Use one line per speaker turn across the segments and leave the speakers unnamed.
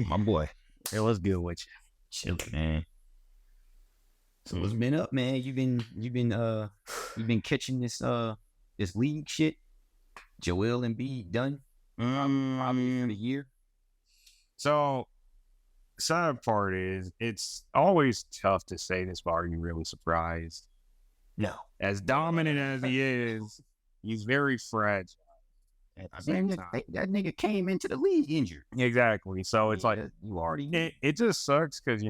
My boy.
It was good with you.
Chilling, man. So what's been up, man? You've been catching this league shit. Joel Embiid done probably for the year.
So, sad part is it's always tough to say this, but are you really surprised?
No.
As dominant as he is, he's very fragile.
That nigga came into the league injured.
Exactly. So it's like
you already knew.
it just sucks because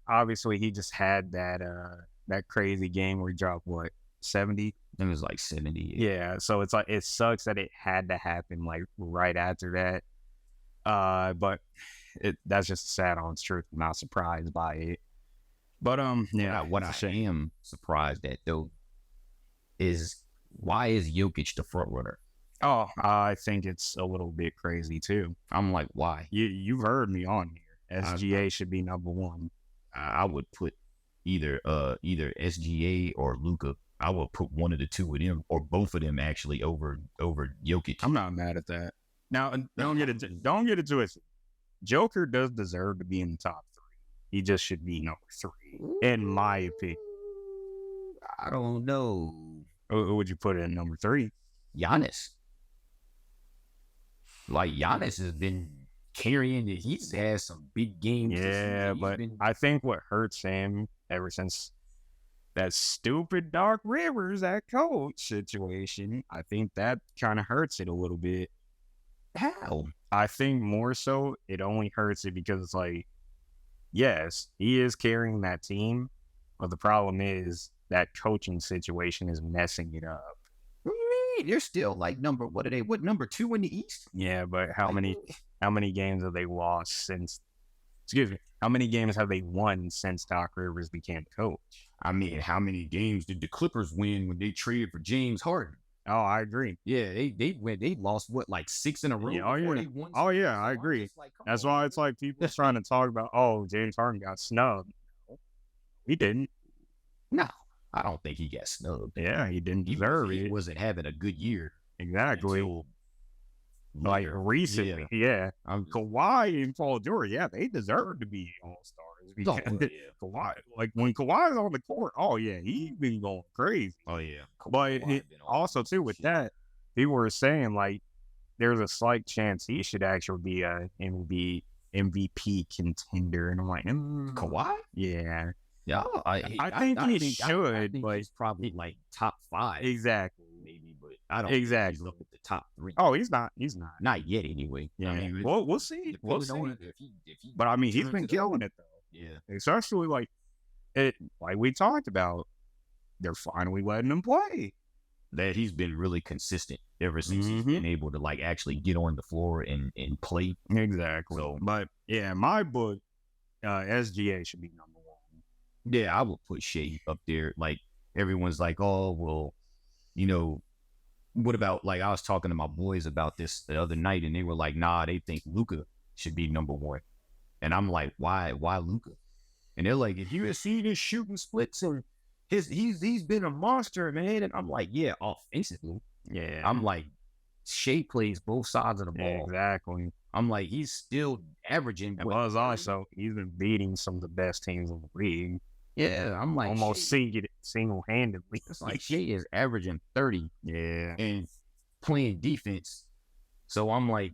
obviously he just had that crazy game where he dropped 70.
It was like 70.
Yeah. So it's like it sucks that it had to happen like right after that. But that's just a sad honest truth. I'm not surprised by it. But yeah.
What I am surprised at though is why is Jokic the front runner?
Oh, I think it's a little bit crazy too.
I'm like, why?
You've heard me on here. SGA should be number one.
I would put either SGA or Luka. I would put one of the two of them or both of them actually over Jokic.
I'm not mad at that. Now, don't get it twisted. Joker does deserve to be in the top 3. He just should be number 3, in my opinion.
I don't know.
Who would you put in number 3?
Giannis. Like Giannis has been carrying it. He's had some big games.
Yeah, but I think what hurts him ever since that stupid Doc Rivers, that coach situation, I think that kind of hurts it a little bit.
How?
I think more so it only hurts it because it's like, yes, he is carrying that team, but the problem is that coaching situation is messing it up.
What do you mean? They're still like number 2 in the East?
Yeah, but how many games have they lost since? Excuse me. How many games have they won since Doc Rivers became coach?
I mean, how many games did the Clippers win when they traded for James Harden?
Oh, I agree.
Yeah, they lost like 6 in a row.
Yeah, I agree. That's why it's like people trying to talk about, oh, James Harden got snubbed. He didn't.
No, I don't think he got snubbed.
Yeah, he didn't deserve it.
He wasn't having a good year.
Exactly. Like recently, yeah. Kawhi and Paul George, yeah, they deserve to be all-stars. Because Kawhi, like when Kawhi's on the court, oh yeah, he's been going crazy.
Oh yeah.
But also too with that, people were saying like there's a slight chance he should actually be a MVP contender, and I'm like,
Kawhi?
Yeah.
Yeah,
I think he should, but
he's probably like top 5.
Exactly.
Maybe, but I don't
exactly
look at the top 3.
Oh, he's not.
Not yet, anyway.
Yeah, I mean, we'll see. We'll see. But I mean, he's been killing it though.
Yeah,
especially like we talked about. They're finally letting him play.
That he's been really consistent ever since he's been able to like actually get on the floor and play.
Exactly. So, but yeah, my book, SGA should be number 1.
Yeah, I would put Shea up there. Like everyone's like, oh well, what about like I was talking to my boys about this the other night, and they were like, nah, they think Luka should be number 1. And I'm like, why Luka? And they're like, if you had seen his shooting splits and he's been a monster, man. And I'm like, yeah, offensively.
Yeah.
I'm like, Shea plays both sides of the ball.
Exactly.
I'm like, he's still averaging.
And also, he's been beating some of the best teams in the league.
Yeah, I'm like
almost single-handedly.
It's like Shea is averaging 30.
Yeah.
And playing defense. So I'm like,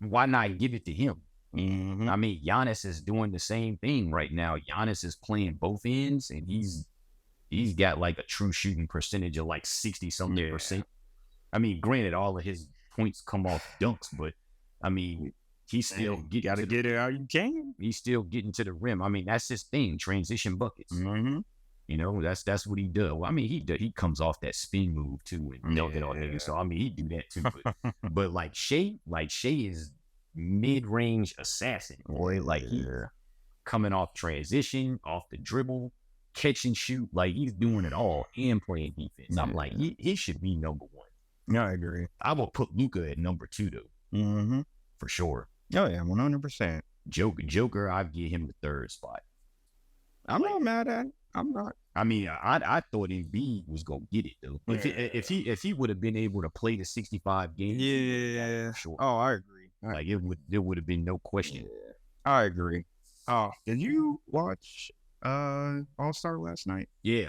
why not give it to him?
Mm-hmm.
I mean, Giannis is doing the same thing right now. Giannis is playing both ends, and he's got like a true shooting percentage of like 60-something percent. I mean, granted, all of his points come off dunks, but I mean, he's still
gotta get it out you can.
He's still getting to the rim. I mean, that's his thing, transition buckets.
Mm-hmm.
That's what he does. Well, I mean, he comes off that spin move too and dunk it on niggas. So I mean, he do that too. But like Shea is mid-range assassin, boy. Like he's coming off transition, off the dribble, catch and shoot. Like he's doing it all and playing defense. I'm like, he should be number 1.
Yeah, I agree.
I will put Luka at number 2 though.
Mm-hmm.
For sure.
Oh yeah, 100%.
Joker, I'd give him the 3rd spot.
I'm not mad at it. I'm not.
I mean, I thought Embiid was gonna get it though. If he would have been able to play the 65 games,
yeah,
sure.
Oh, I agree.
Like there would have been no question.
Yeah, I agree. Oh, did you watch All-Star last night?
Yeah.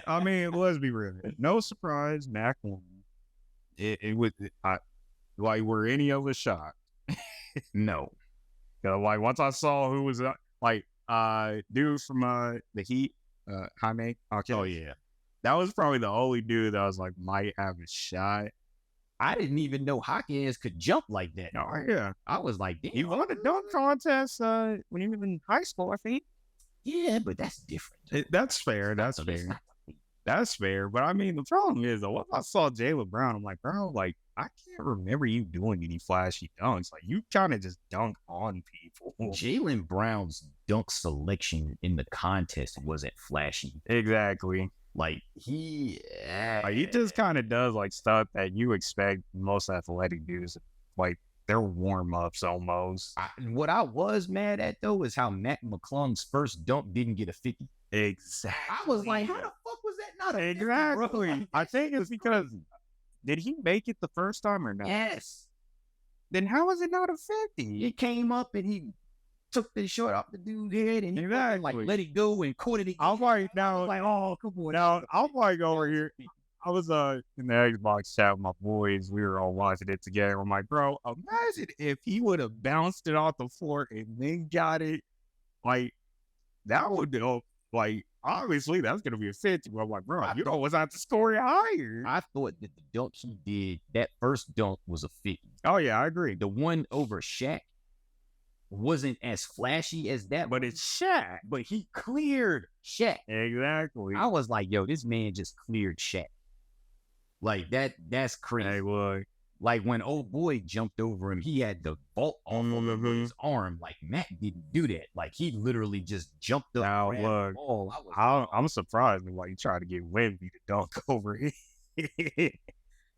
I mean, let's be real. No surprise, Mac won. It was like, were any of us shocked?
No.
Like, once I saw who was like dude from the Heat, Jaime. Okay.
Oh yeah.
That was probably the only dude that I was like might have a shot.
I didn't even know Hawkins could jump like that.
Oh yeah.
I was like, damn.
He won a dunk contest when he was in high school, I think.
Yeah, but that's different.
That's fair. That's fair. That's fair. But I mean, the problem is, though, once I saw Jaylen Brown, I'm like, bro, like, I can't remember you doing any flashy dunks. Like, you kind of just dunk on people.
Jaylen Brown's dunk selection in the contest wasn't flashy.
Exactly.
Like, he
just kind of does, like, stuff that you expect most athletic dudes, like, their warm-ups almost.
What I was mad at, though, is how Matt McClung's first dunk didn't get a 50.
Exactly.
I was like, how the fuck was that not a 50,
exactly?
Bro?
I think it's because, did he make it the first time or not?
Yes.
Then how was it not a 50?
It came up and he took the short off the dude's head and he like let it go and caught it again.
I'm like, now,
like, oh, come on.
Now, I'm like over here. I was in the Xbox chat with my boys. We were all watching it together. I'm like, bro, imagine if he would have bounced it off the floor and then got it. Like, that would do. Like, obviously, that's going to be a 50. But I'm like, bro, you always have to score it higher.
I thought that the dunk he did, that first dunk was a 50.
Oh, yeah, I agree.
The one over Shaq wasn't as flashy as that.
But it's Shaq.
But he cleared Shaq.
Exactly.
I was like, yo, this man just cleared Shaq. Like, that's crazy.
Hey, boy.
Like, when old boy jumped over him, he had the vault on his arm. Like, Matt didn't do that. Like, he literally just jumped up.
Now, look, I'm surprised why you tried to get Wnba to dunk over here.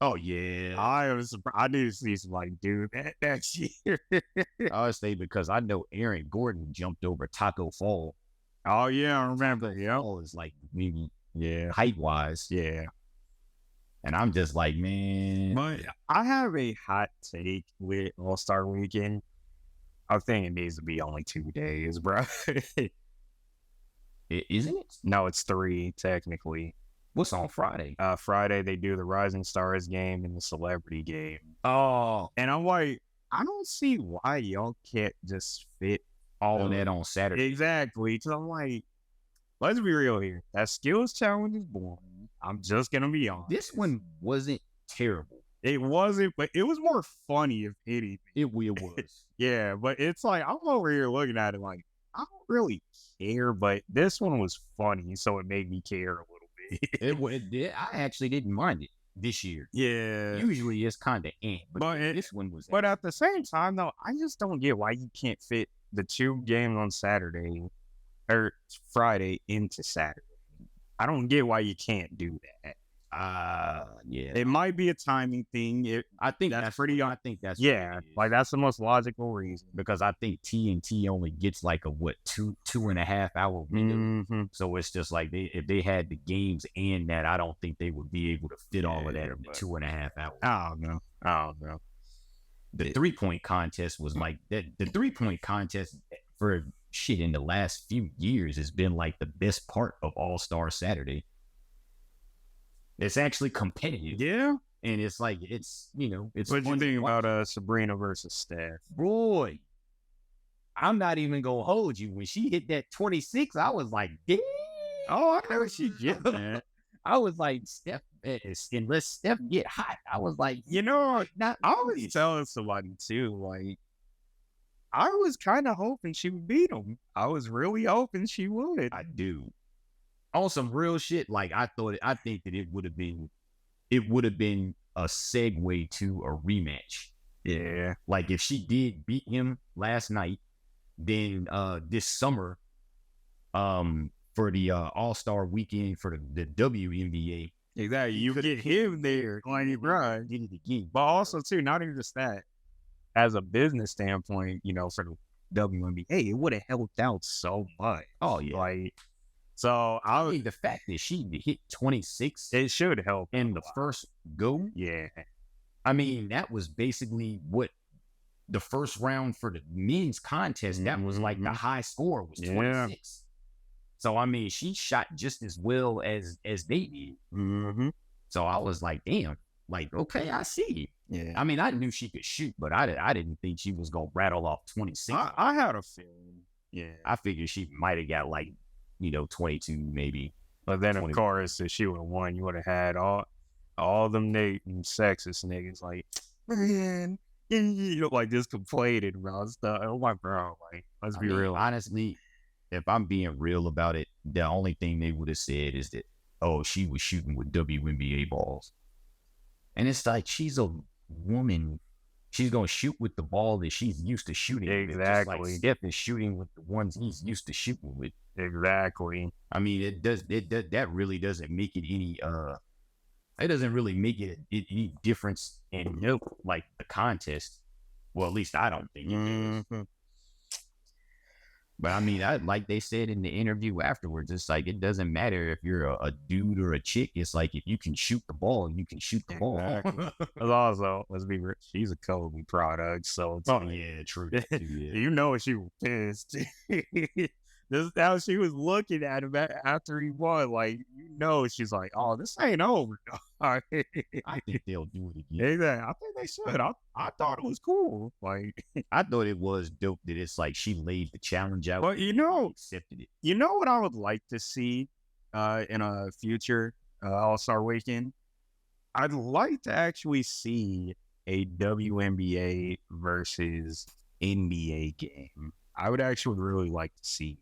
Oh, yeah.
I was surprised. I need to see somebody do that next year.
I would say because I know Aaron Gordon jumped over Taco Fall.
Oh, yeah, I remember.
Yeah. Fall is like, maybe,
yeah,
height-wise.
Yeah.
And I'm just like, man.
But I have a hot take with All-Star Weekend. I think it needs to be only 2 days, bro.
Isn't it?
No, it's 3, technically.
What's on Friday?
Friday, they do the Rising Stars game and the Celebrity game.
Oh.
And I'm like, I don't see why y'all can't just fit all
of that on Saturday.
Exactly. Because I'm like, let's be real here. That skills challenge is boring. I'm just going to be honest.
This one wasn't terrible.
It wasn't, but it was more funny if anything.
It was.
Yeah, but it's like, I'm over here looking at it like, I don't really care, but this one was funny, so it made me care a little bit.
It did. I actually didn't mind it this year.
Yeah.
Usually it's kind of but this one was.
But at the same time, though, I just don't get why you can't fit the 2 games on Saturday or Friday into Saturday. I don't get why you can't do that.
Yeah.
It might be a timing thing.
I think that's pretty. I think that's
like that's the most logical reason
because I think TNT only gets like a 2.5 hour window.
Mm-hmm.
So it's just like if they had the games and that, I don't think they would be able to fit all of that in 2.5 hours.
I don't know.
The 3-point contest was like that. The 3-point contest for shit in the last few years has been like the best part of All-Star Saturday. It's actually competitive.
Yeah.
And it's like, it's, it's.
What do you think about Sabrina versus Steph?
Boy, I'm not even going to hold you. When she hit that 26, I was like, damn.
Oh, I know she get that.
I was like, Steph, unless Steph get hot, I was like,
I was telling somebody too, like, I was kind of hoping she would beat him. I was really hoping she would.
I do. On some real shit, like I think that it would have been a segue to a rematch.
Yeah.
Like if she did beat him last night, then this summer, for the All-Star weekend for the WNBA.
Exactly. You get him there, like Brian.
Did it again.
But also too, not even just that. As a business standpoint, for the WNBA, it would have helped out so much.
Oh yeah.
Like, so I
mean, the fact that she hit 26,
it should help
in the first go.
Yeah.
I mean, that was basically what the first round for the men's contest, that was like the high score was 26. So I mean, she shot just as well as they did. So I was like, damn, like, okay, I see.
Yeah.
I mean, I knew she could shoot, but I didn't think she was gonna rattle off 26.
I had a feeling. Yeah.
I figured she might have got like, 22 maybe.
But then of course, if she would have won, you would have had all them sexist niggas like, man, like just complaining about stuff. Oh my bro, like let's be real.
Honestly, if I'm being real about it, the only thing they would have said is that, oh, she was shooting with WNBA balls. And it's like, she's a woman. She's going to shoot with the ball that she's used to shooting.
Exactly.
Just like Steph is shooting with the ones he's used to shooting with.
Exactly.
I mean, that really doesn't make it any, it doesn't really make it any difference in, like, the contest. Well, at least I don't think it does. But I mean, like they said in the interview afterwards, it's like, it doesn't matter if you're a dude or a chick. It's like, if you can shoot the ball, you can shoot the ball.
Also, let's be real, she's a Kobe product, so it's
true.
You know she was pissed. This is how she was looking at him after he won. Like, she's like, oh, this ain't over.
I think they'll do it again.
Exactly. I think they should. I thought it was cool. Like,
I thought it was dope that it's like she laid the challenge out.
Well,
accepted it.
You know what I would like to see in a future All-Star Weekend? I'd like to actually see a WNBA versus NBA game. I would actually really like to see.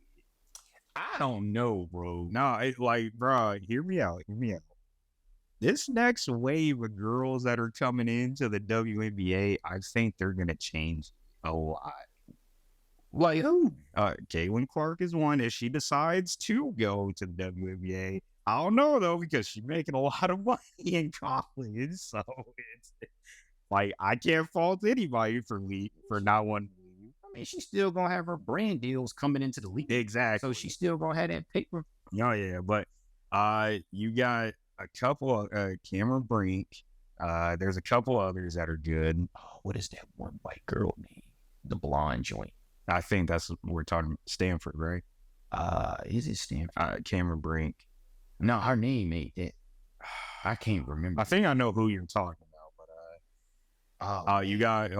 I don't know, bro.
No, it's like, bro, hear me out. This next wave of girls that are coming into the WNBA, I think they're gonna change a lot.
Like who?
Caitlin Clark is one. If she decides to go to the WNBA, I don't know though, because she's making a lot of money in college. So it's like, I can't fault anybody for not wanting to leave.
I mean, she's still gonna have her brand deals coming into the league.
Exactly.
So she's still gonna have that paper.
Oh yeah, but you got a couple of Cameron Brink. There's a couple others that are good.
Oh, what is that one white girl name? The blonde joint.
I think that's what we're talking Stanford, right?
Is it Stanford?
Cameron Brink.
No, her name ain't that. I can't remember.
I think I know who you're talking about, but you got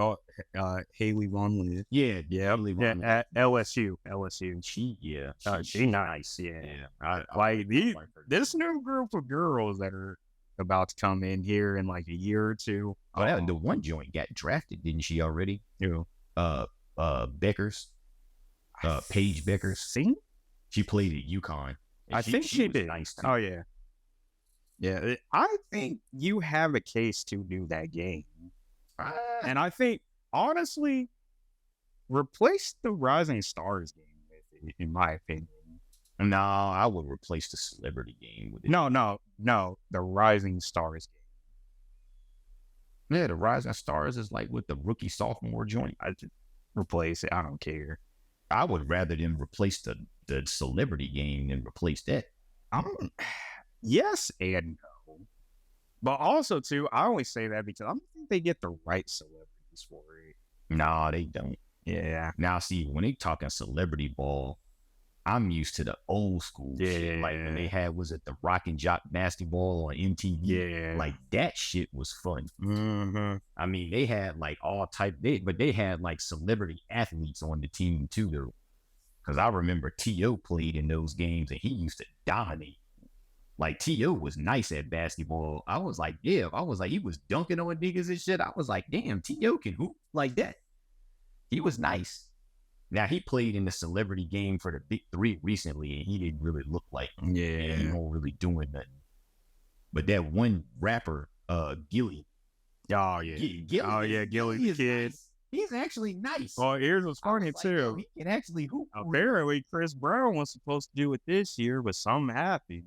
Haley Von Lith.
Yeah,
Haley Von Lith. At LSU.
She
nice. Yeah. This new group of girls that are about to come in here in like a year or two.
Oh, the one joint got drafted, didn't she already?
Who?
Beckers. Paige Beckers.
See?
She played at UConn.
I think she did.
Nice too.
Oh yeah. Yeah, I think you have a case to do that game. And I think, honestly, replace the Rising Stars game with it, in my opinion.
No, I would replace the Celebrity game with it.
No, the Rising Stars
game. Yeah, the Rising Stars is like with the rookie sophomore joint.
I just replace it. I don't care.
I would rather them replace the Celebrity game than replace that.
Yes and no. But also, too, I always say that because I don't think they get the right celebrities for it.
No, they don't.
Yeah.
Now, see, when they talking celebrity ball, I'm used to the old school shit. Like when they had, was it the Rock and Jock basketball on MTV?
Yeah.
Like that shit was fun.
Mm-hmm.
I mean, they had like all type, but they had like celebrity athletes on the team too. Because I remember T.O. played in those games and he used to dominate. Like T.O. was nice at basketball. I was like, he was dunking on niggas and shit. I was like, damn, T.O. can hoop like that. He was nice. Now, he played in the celebrity game for the Big Three recently, and he didn't really look like he don't really doing nothing. But that one rapper, Gilly.
Oh, yeah. Gilly the Kid.
Nice. He's actually nice.
Well, here's what's funny, too.
He can actually hoop.
Apparently, Chris Brown was supposed to do it this year, but something happened.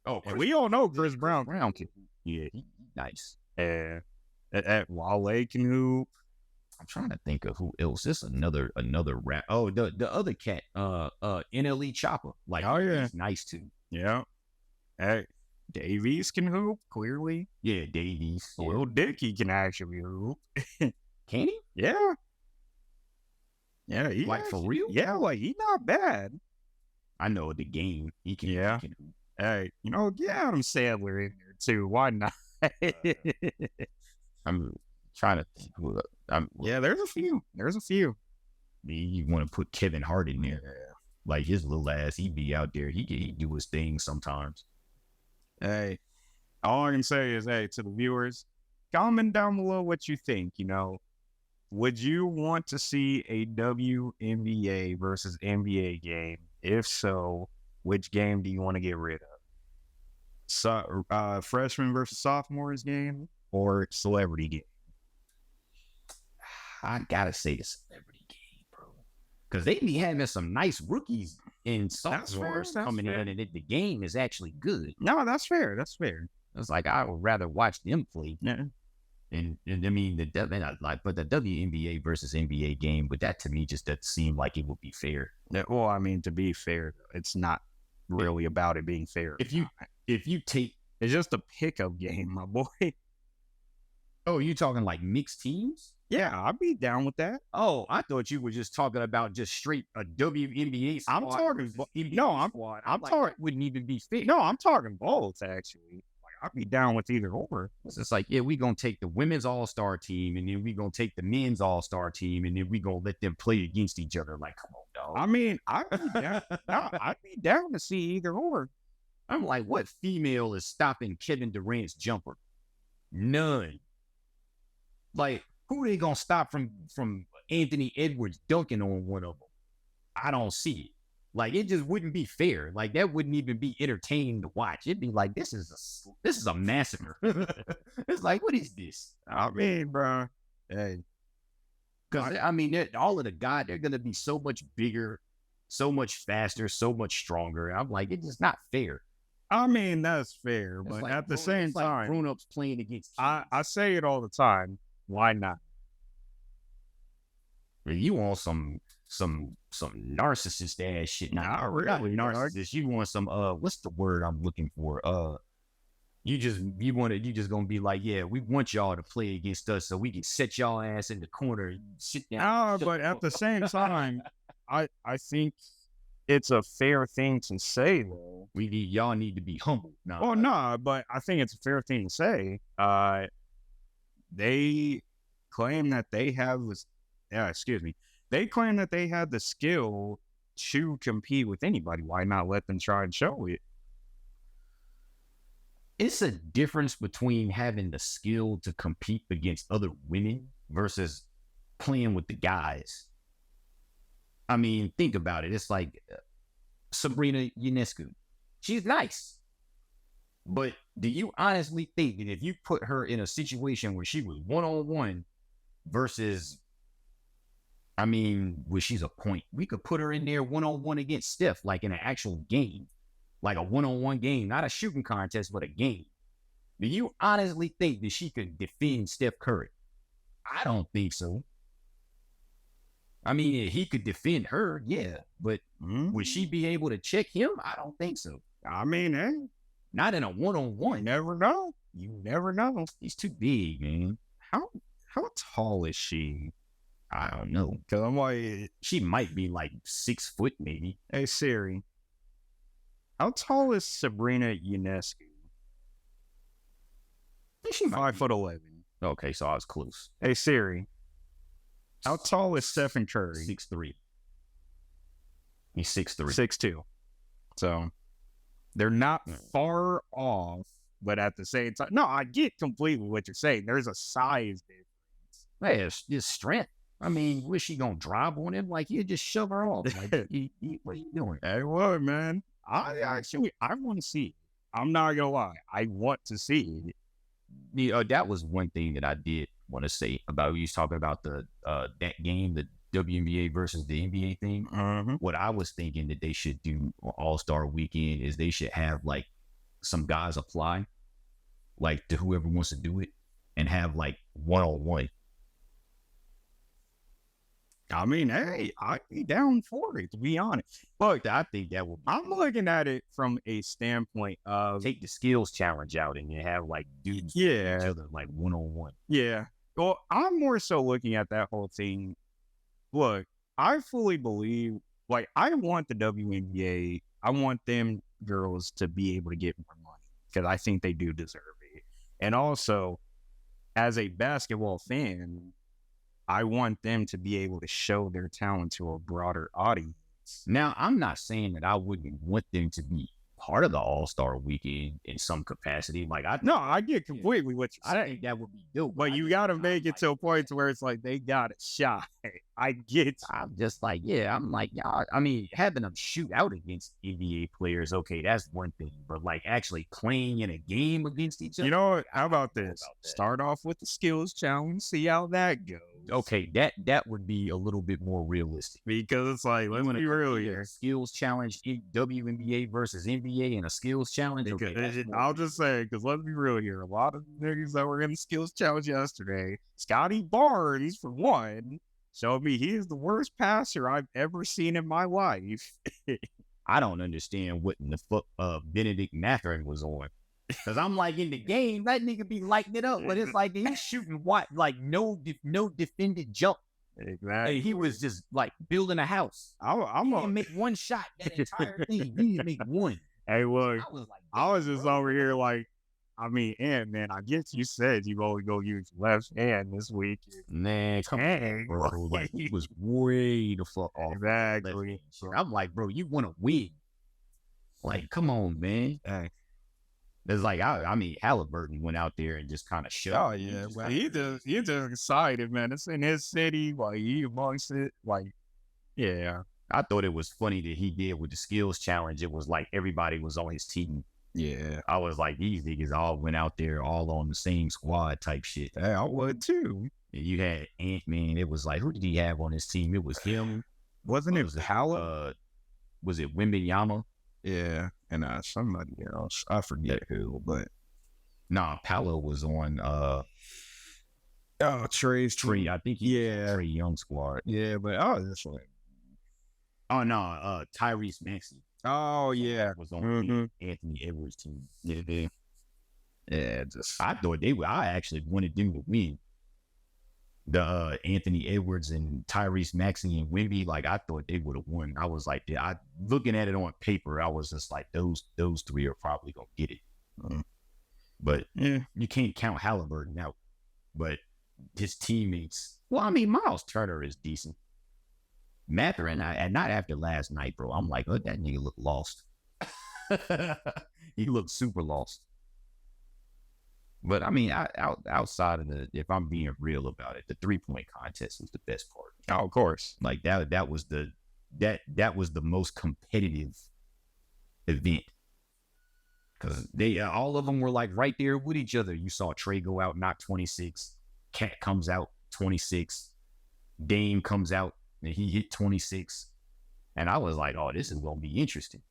Oh,
and we all know Chris Brown can.
Yeah, he's nice.
Wale can hoop.
I'm trying to think of who else. This another rap. Oh, the other cat, NLE Chopper. Like, he's nice too.
Yeah. Davies can hoop, clearly.
Yeah, Davies.
Lil Dicky can actually hoop.
Can he?
Yeah. Yeah,
like for real.
Yeah, like he's not bad.
I know the game. He can.
Yeah.
He can,
Hey, get Adam Sandler in there too. Why not?
I'm trying to think.
Yeah, there's a few.
You want to put Kevin Hart in there?
Yeah.
Like his little ass, he be out there. He do his thing sometimes.
Hey, all I can say is, hey, to the viewers, comment down below what you think. Would you want to see a WNBA versus NBA game? If so, which game do you want to get rid of? Freshman versus sophomores game or celebrity game?
I gotta say the celebrity game, bro, because they be having some nice rookies in sophomores coming in, and the game is actually good.
No, that's fair.
It's like I would rather watch them play.
Yeah.
And I mean but the WNBA versus NBA game, but that to me just doesn't seem like it would be fair.
Yeah, well, I mean, to be fair, it's not really about it being fair.
If you take,
it's just a pickup game, my boy.
Oh, you talking like mixed teams?
Yeah, I'd be down with that.
Oh, I thought you were just talking about just straight a WNBA squad.
I'm talking.
Wouldn't even be fair.
No, I'm talking both actually. I'd be down with either or.
It's just like, yeah, we're going to take the women's all-star team, and then we're going to take the men's all-star team, and then we're going to let them play against each other. Like, come on, dog.
I mean, I'd be down. I'd be down to see either or.
I'm like, what female is stopping Kevin Durant's jumper? None. Like, who are they going to stop from Anthony Edwards dunking on one of them? I don't see it. Like, it just wouldn't be fair. Like, that wouldn't even be entertaining to watch. It'd be like, this is a massacre. It's like, what is this?
I mean, bro. Hey.
Because, I mean, all of the guys, they're going to be so much bigger, so much faster, so much stronger. I'm like, it's just not fair.
I mean, that's fair. But
like,
at the same time,
like grown-ups playing against kids.
I say it all the time. Why not?
You want some narcissist ass shit.
Not really
narcissist. You want some what's the word I'm looking for? You just gonna be like, yeah, we want y'all to play against us so we can set y'all ass in the corner, sit down.
But at the same time, I think it's a fair thing to say though.
Y'all need to be humble.
But I think it's a fair thing to say. They claim that they have this. They claim that they have the skill to compete with anybody. Why not let them try and show it?
It's a difference between having the skill to compete against other women versus playing with the guys. I mean, think about it. It's like Sabrina Ionescu. She's nice. But do you honestly think that if you put her in a situation where she was one-on-one versus, I mean, where she's a point, we could put her in there one-on-one against Steph, like in an actual game, like a one-on-one game, not a shooting contest, but a game. Do you honestly think that she could defend Steph Curry? I don't think so. I mean, he could defend her, yeah, but would she be able to check him? I don't think so.
I mean, hey,
not in a one-on-one.
You never know. You never know.
He's too big, man.
How tall is she?
I don't know.
Because I'm like,
she might be like 6 foot, maybe.
Hey, Siri. How tall is Sabrina Ionescu?
She
5'11".
Okay, so I was close.
Hey, Siri. How tall is Stephen Curry?
6'3". He's 6'3".
6'2". So they're not far off, but at the same time, no, I get completely what you're saying. There's a size difference.
Hey, it's strength. I mean, was she gonna drive on him? Like, you just shove her off. Like, what are you doing?
Hey, what, man? I want to see it. I'm not gonna lie. I want to see it.
That was one thing that I did want to say about, you was talking about the that game, the WNBA versus the NBA thing. What I was thinking that they should do on All-Star Weekend is they should have like some guys apply, like to whoever wants to do it, and have like one-on-one.
I mean, hey, I'd be down for it, to be honest.
But I think that will.
I'm looking at it from a standpoint of
take the skills challenge out and you have like dudes, each other, like one-on-one.
Yeah. Well, I'm more so looking at that whole thing. Look, I fully believe, like, I want the WNBA, I want them girls to be able to get more money because I think they do deserve it. And also, as a basketball fan, I want them to be able to show their talent to a broader audience.
Now, I'm not saying that I wouldn't want them to be part of the All-Star Weekend in some capacity. Like,
I get completely what you're saying.
I think that would be dope.
But you got to make it to a point where it's like they got a shot. I'm
just like, I'm like, y'all. I mean, having them shoot out against NBA players, okay, that's one thing. But like actually playing in a game against each other.
You know what? How about this? Start off with the skills challenge, see how that goes.
Okay, that would be a little bit more realistic
because it's like, let's be real here.
Skills challenge, WNBA versus NBA, and a skills challenge.
Okay, I'll just say, because let's be real here, a lot of niggas that were in the skills challenge yesterday, Scotty Barnes for one, showed me he is the worst passer I've ever seen in my life.
I don't understand what in the fuck Benedict Mathurin was on. Cause I'm like in the game, that nigga be lighting it up, but it's like he's shooting what, like no defended jump.
Exactly.
He was just like building a house. I'm gonna make one shot that entire thing. He need to make one.
Hey, look, I was just over here like, I mean, and man, I guess you said you only go use left hand this week.
Man, come on, bro. Like he was way the fuck off.
Exactly.
I'm like, bro, you want to win? Like, come on, man.
Hey.
It's like I mean, Halliburton went out there and just kind of showed.
Oh yeah, well, he just excited, man. It's in his city, like he amongst it, like yeah.
I thought it was funny that he did with the skills challenge. It was like everybody was on his team.
Yeah,
I was like, these niggas all went out there all on the same squad type shit.
Yeah, I would too.
And you had Ant-Man. It was like, who did he have on his team? It was him.
Wasn't it Howard?
Was it Wnba?
Yeah, and somebody else. I forget who, but
nah, Paolo was on
Trey's
Trey. I think Trey Young squad.
Yeah, but this one.
Oh no, Tyrese Maxey.
Oh yeah,
was on Anthony Edwards' team.
Yeah, just
I thought I actually wanted them to win. The Anthony Edwards and Tyrese Maxey and Wnba, like I thought they would have won. I was like, looking at it on paper, I was just like, those three are probably gonna get it. But you can't count Halliburton out. But his teammates, well, I mean, Miles Turner is decent. Mathurin, and not after last night, bro. I'm like, that nigga look lost. He looked super lost. But I mean, outside of if I'm being real about it, the 3-point contest was the best part.
Oh, of course.
Like that was the most competitive event because they all of them were like right there with each other. You saw Trey go out, knock 26. Cat comes out 26. Dame comes out and he hit 26. And I was like, oh, this is gonna be interesting.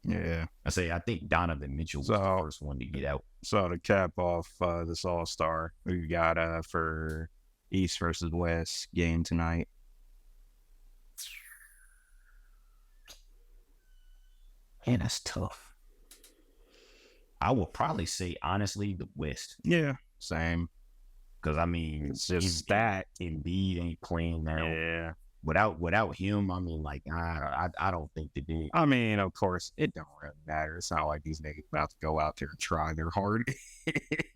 Yeah,
I think Donovan Mitchell was the first one to get out.
So to cap off this All-Star, we got for East versus West game tonight.
Man, that's tough. I would probably say honestly the West.
Yeah, same.
Because I mean,
it's just stacked.
Embiid ain't playing now.
Yeah.
Without him, I mean, like I don't think they did.
I mean, of course, it don't really matter. It's not like these niggas about to go out there and try their hard.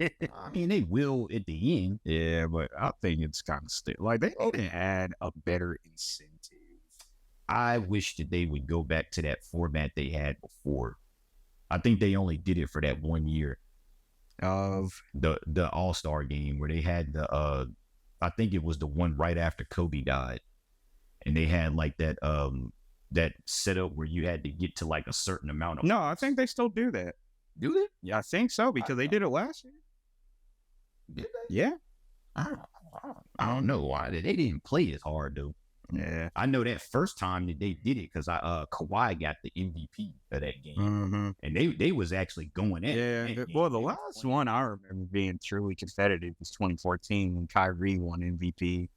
I mean, they will at the end.
Yeah, but I think it's kind of still like they need to add a better incentive.
I wish that they would go back to that format they had before. I think they only did it for that 1 year
of
the All-Star game where they had I think it was the one right after Kobe died. And they had like that setup where you had to get to like a certain amount of.
No, I think they still do that.
Do they?
Yeah, I think so because they did it last year.
Did they?
Yeah.
I don't know why they didn't play as hard though.
Yeah,
I know that first time that they did it because Kawhi got the MVP of that game, and they was actually going at it.
Yeah, well, the last one I remember being truly competitive was 2014 when Kyrie won MVP.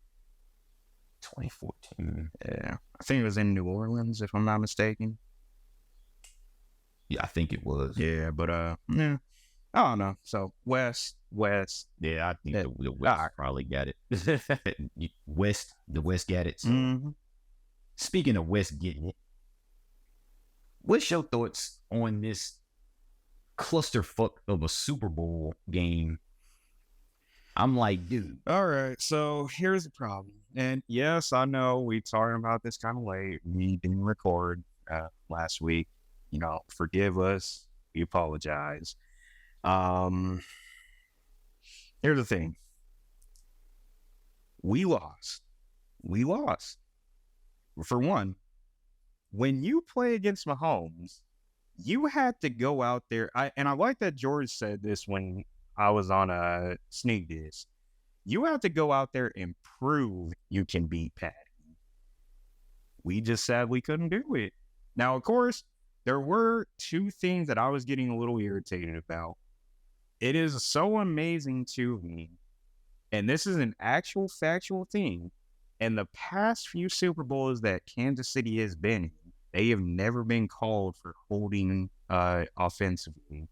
2014.
Yeah, I think it was in New Orleans, if I'm not mistaken.
Yeah, I think it was.
Yeah, but yeah, I don't know. So West.
Yeah, I think the West probably got it. The West got it. So. speaking of West getting it, what's your thoughts on this clusterfuck of a Super Bowl game? I'm like, dude.
All right, so here's the problem. And yes, I know we talking about this kind of late. We didn't record last week. Forgive us. We apologize. Here's the thing. We lost. For one, when you play against Mahomes, you had to go out there. I like that George said this when I was on a sneak diss. You have to go out there and prove you can beat Patty. We just sadly couldn't do it. Now, of course, there were two things that I was getting a little irritated about. It is so amazing to me, and this is an actual factual thing. In the past few Super Bowls that Kansas City has been in, they have never been called for holding offensively.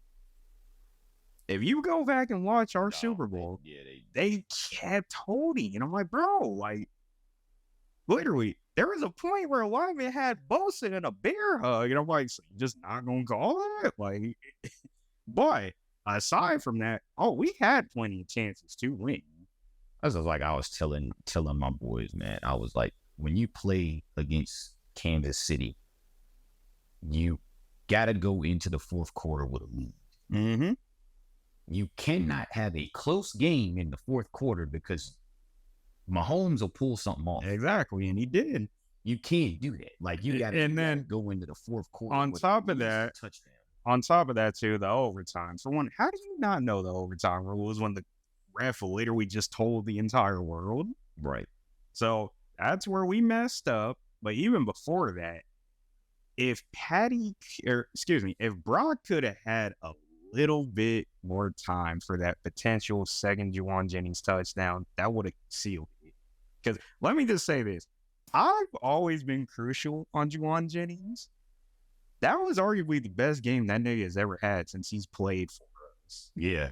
If you go back and watch our Super Bowl, they kept holding. And I'm like, bro, like, literally, there was a point where a lineman had Bosa in a bear hug. And I'm like, so you're just not going to call that? Like, but aside from that, we had plenty of chances to win.
That's like I was telling my boys, man. I was like, when you play against Kansas City, you got to go into the fourth quarter with a lead.
Mm-hmm.
You cannot have a close game in the fourth quarter because Mahomes will pull something off.
Exactly, and he did.
You can't do that. Like, you got to go into the fourth quarter.
On top of that, too, the overtime. For one, how do you not know the overtime rules when the ref literally just told the entire world?
Right.
So that's where we messed up. But even before that, if Brock could have had a little bit more time for that potential second Juwan Jennings touchdown, that would have sealed it. Because let me just say this. I've always been crucial on Juwan Jennings. That was arguably the best game that nigga has ever had since he's played for us.
Yeah.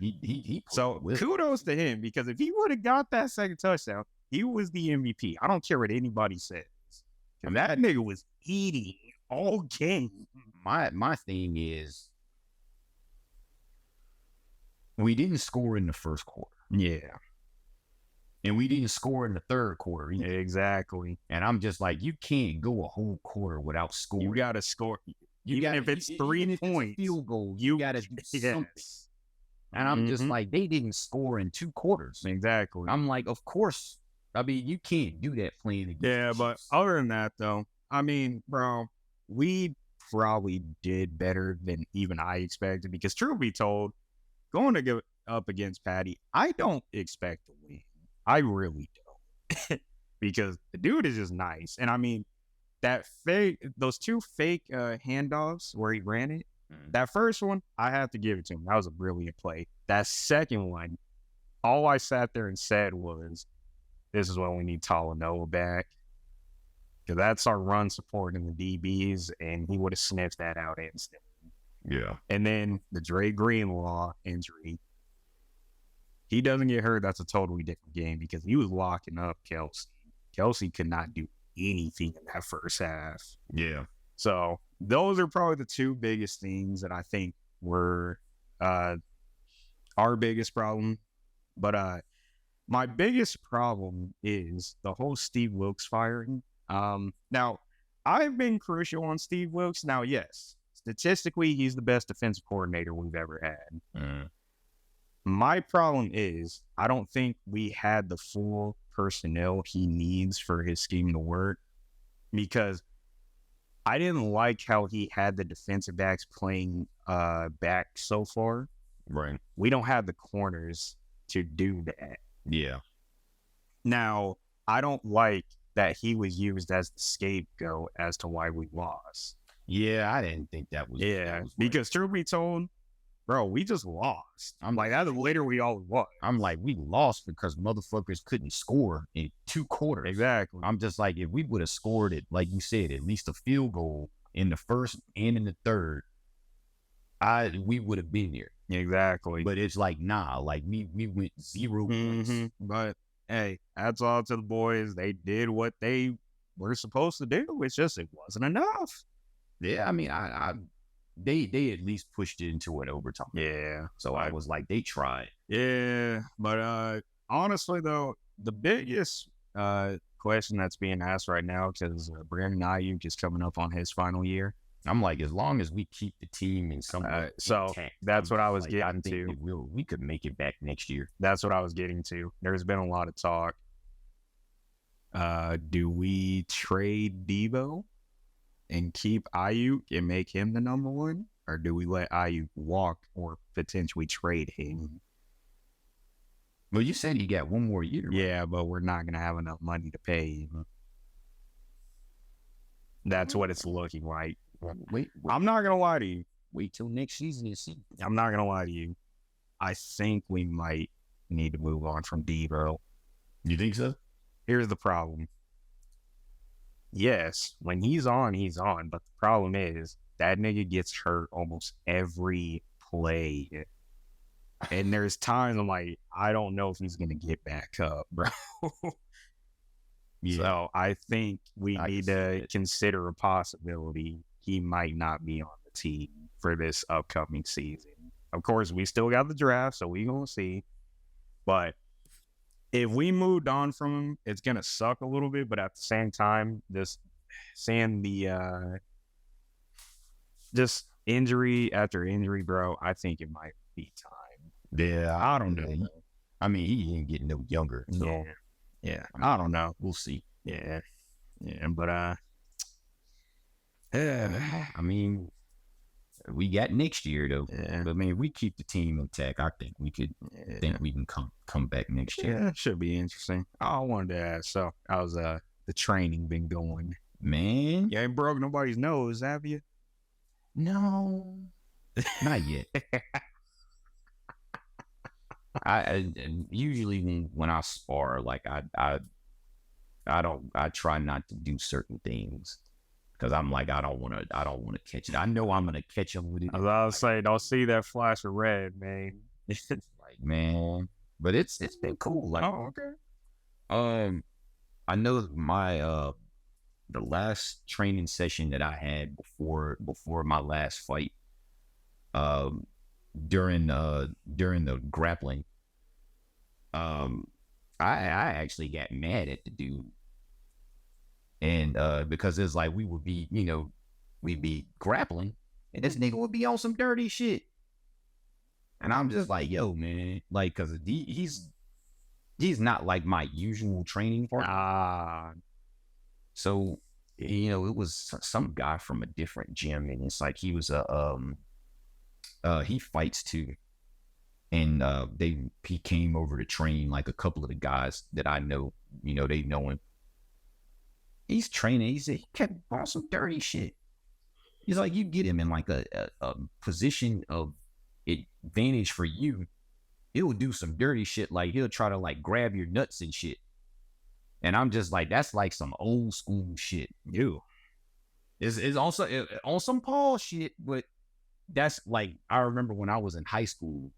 So kudos to him, because if he would have got that second touchdown, he was the MVP. I don't care what anybody says. And that nigga was eating all game.
My thing is, we didn't score in the first quarter.
Yeah.
And we didn't score in the third quarter either.
Exactly.
And I'm just like, you can't go a whole quarter without scoring.
You got to score. Even if it's 3 points.
Field goal, you got to do something. And I'm just like, they didn't score in 2 quarters.
Exactly.
I'm like, of course. I mean, you can't do that playing against
the but Chiefs. Other than that, though, I mean, bro, we probably did better than even I expected. Because truth be told, going to go up against Patty, I don't expect to win. I really don't. Because the dude is just nice. And I mean, those 2 fake handoffs where he ran it, that first one, I have to give it to him. That was a brilliant play. That second one, all I sat there and said was, this is when we need Talanoa back. Because that's our run support in the DBs, and he would have sniffed that out instantly.
Yeah.
And then the Dre Greenlaw injury. He doesn't get hurt, that's a totally different game, because he was locking up Kelsey. Kelsey could not do anything in that first half.
Yeah.
So those are probably the 2 biggest things that I think were our biggest problem. But my biggest problem is the whole Steve Wilks firing. Now, I've been crucial on Steve Wilks. Now, yes, statistically, he's the best defensive coordinator we've ever had. My problem is I don't think we had the full personnel he needs for his scheme to work, because I didn't like how he had the defensive backs playing back so far.
Right.
We don't have the corners to do that.
Yeah.
Now, I don't like that he was used as the scapegoat as to why we lost.
Yeah, I didn't think that was.
Yeah,
that was
because truth be told, bro, we just lost. I'm like, that's literally all it was.
I'm like, we lost because motherfuckers couldn't score in 2 quarters.
Exactly.
I'm just like, if we would have scored it, like you said, at least a field goal in the first and in the third, we would have been there.
Exactly.
But it's like, nah, like we went 0 points.
But hey, that's all to the boys. They did what they we're supposed to do. It's just it wasn't enough.
Yeah, I mean, they at least pushed it into an overtime.
Yeah.
So I was like, they tried.
Yeah, but honestly though, the biggest question that's being asked right now, because Brandon Ayuk is coming up on his final year.
I'm like, as long as we keep the team in some
so
intact,
that's what I was
like,
getting to.
We could make it back next year.
That's what I was getting to. There's been a lot of talk. Do we trade Debo and keep Ayuk and make him the number one, or do we let Ayuk walk or potentially trade him?
Well, you said he got one more year. Right?
Yeah, but we're not gonna have enough money to pay him. That's what it's looking like.
Wait,
I'm not gonna lie to you.
Wait till next season and see.
I'm not gonna lie to you. I think we might need to move on from Debo.
You think so?
Here's the problem. Yes, when he's on, but the problem is that nigga gets hurt almost every play. And there's times I'm like, I don't know if he's gonna get back up, bro. Yeah. So I think we need to consider a possibility he might not be on the team for this upcoming season. Of course, we still got the draft, so we gonna see. But if we moved on from him, it's gonna suck a little bit. But at the same time, just seeing the just injury after injury, bro, I think it might be time.
Yeah, I don't know. I mean, he ain't getting no younger. So.
Yeah. I don't know.
We'll see.
Yeah. But I
mean, we got next year though.
Yeah.
But I mean, if we keep the team intact, I think we could. Think we can come back next year.
Yeah, it should be interesting. I wanted to ask. So, how's the training been going?
Man,
you ain't broke nobody's nose, have you?
No, not yet. I usually when I spar, like I try not to do certain things because I'm like I don't want to catch it. I know I'm gonna catch them with it.
As I was saying, don't see that flash of red, man.
Like man, but it's been cool. Like
okay.
I know my the last training session that I had before my last fight, during the grappling, I actually got mad at the dude, and because it's like we'd be grappling, and this nigga would be on some dirty shit, and I'm just like, yo, man, like, cause he's not like my usual training partner. So it was some guy from a different gym, and it's like he was he fights too, and he came over to train like a couple of the guys that I know, they know him. He's training. He kept on some dirty shit. He's like, you get him in like a position of advantage for you, he'll do some dirty shit, like he'll try to like grab your nuts and shit. And I'm just like, that's like some old school shit. It's also on some Paul shit, but that's like, I remember when I was in high school,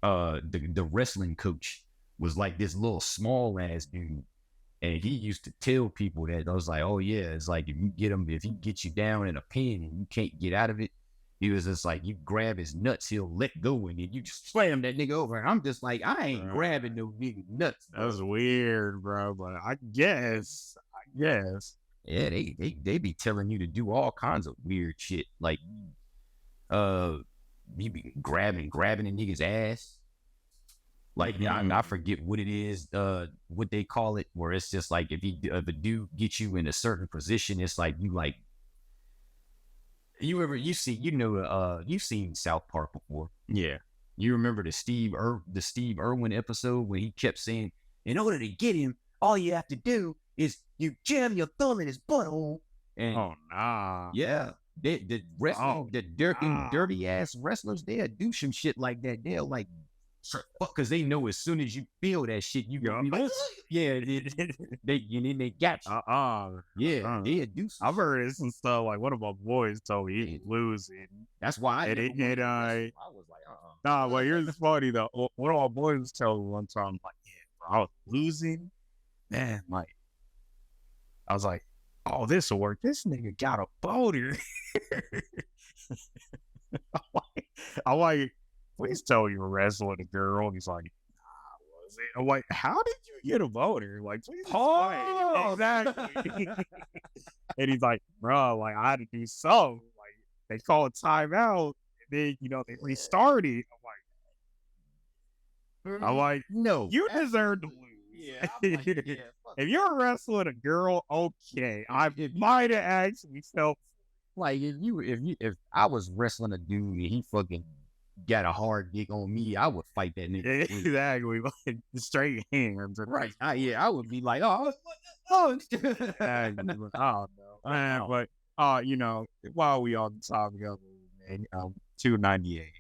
the wrestling coach was like this little small ass dude, and he used to tell people that, I was like, oh yeah, it's like if he gets you down in a pin and you can't get out of it, he was just like, you grab his nuts, he'll let go, and then you just slam that nigga over. And I'm just like, I ain't grabbing no nigga nuts. Bro.
That's weird, bro, but I guess.
Yeah, they be telling you to do all kinds of weird shit, like you be grabbing a nigga's ass. Like, I forget what it is, what they call it, where it's just like if a dude gets you in a certain position, it's like you like, you've seen South Park before.
Yeah.
You remember the Steve Irwin episode when he kept saying, in order to get him, all you have to do is you jam your thumb in his butthole. And
oh nah.
Yeah. The dirty ass wrestlers, they'll do some shit like that. They'll like, because they know as soon as you feel that shit, you go, like, yeah, they got you. They'll do some.
I've heard some stuff, like one of my boys told me he's losing.
That's why
I was like, nah, well, here's the funny though. One of my boys told me one time, like, yeah, bro, I was losing. Man, like, I was like, oh, this will work. This nigga got a boater. I'm like, please tell you were wrestling a girl. And he's like, was it? I'm like, how did you get a boater? Like, please explain. Exactly. And he's like, bro, like, I had to do something. Like, they call a timeout. And then, they restarted. I'm like,
no,
you deserve to lose.
Yeah, like, yeah,
if you're wrestling a girl, okay, I might have actually felt
like if I was wrestling a dude and he fucking got a hard dick on me, I would fight that nigga.
Exactly, like straight hands,
right? I would be like, oh,
oh no, man. But while we on the topic of it, man, 298.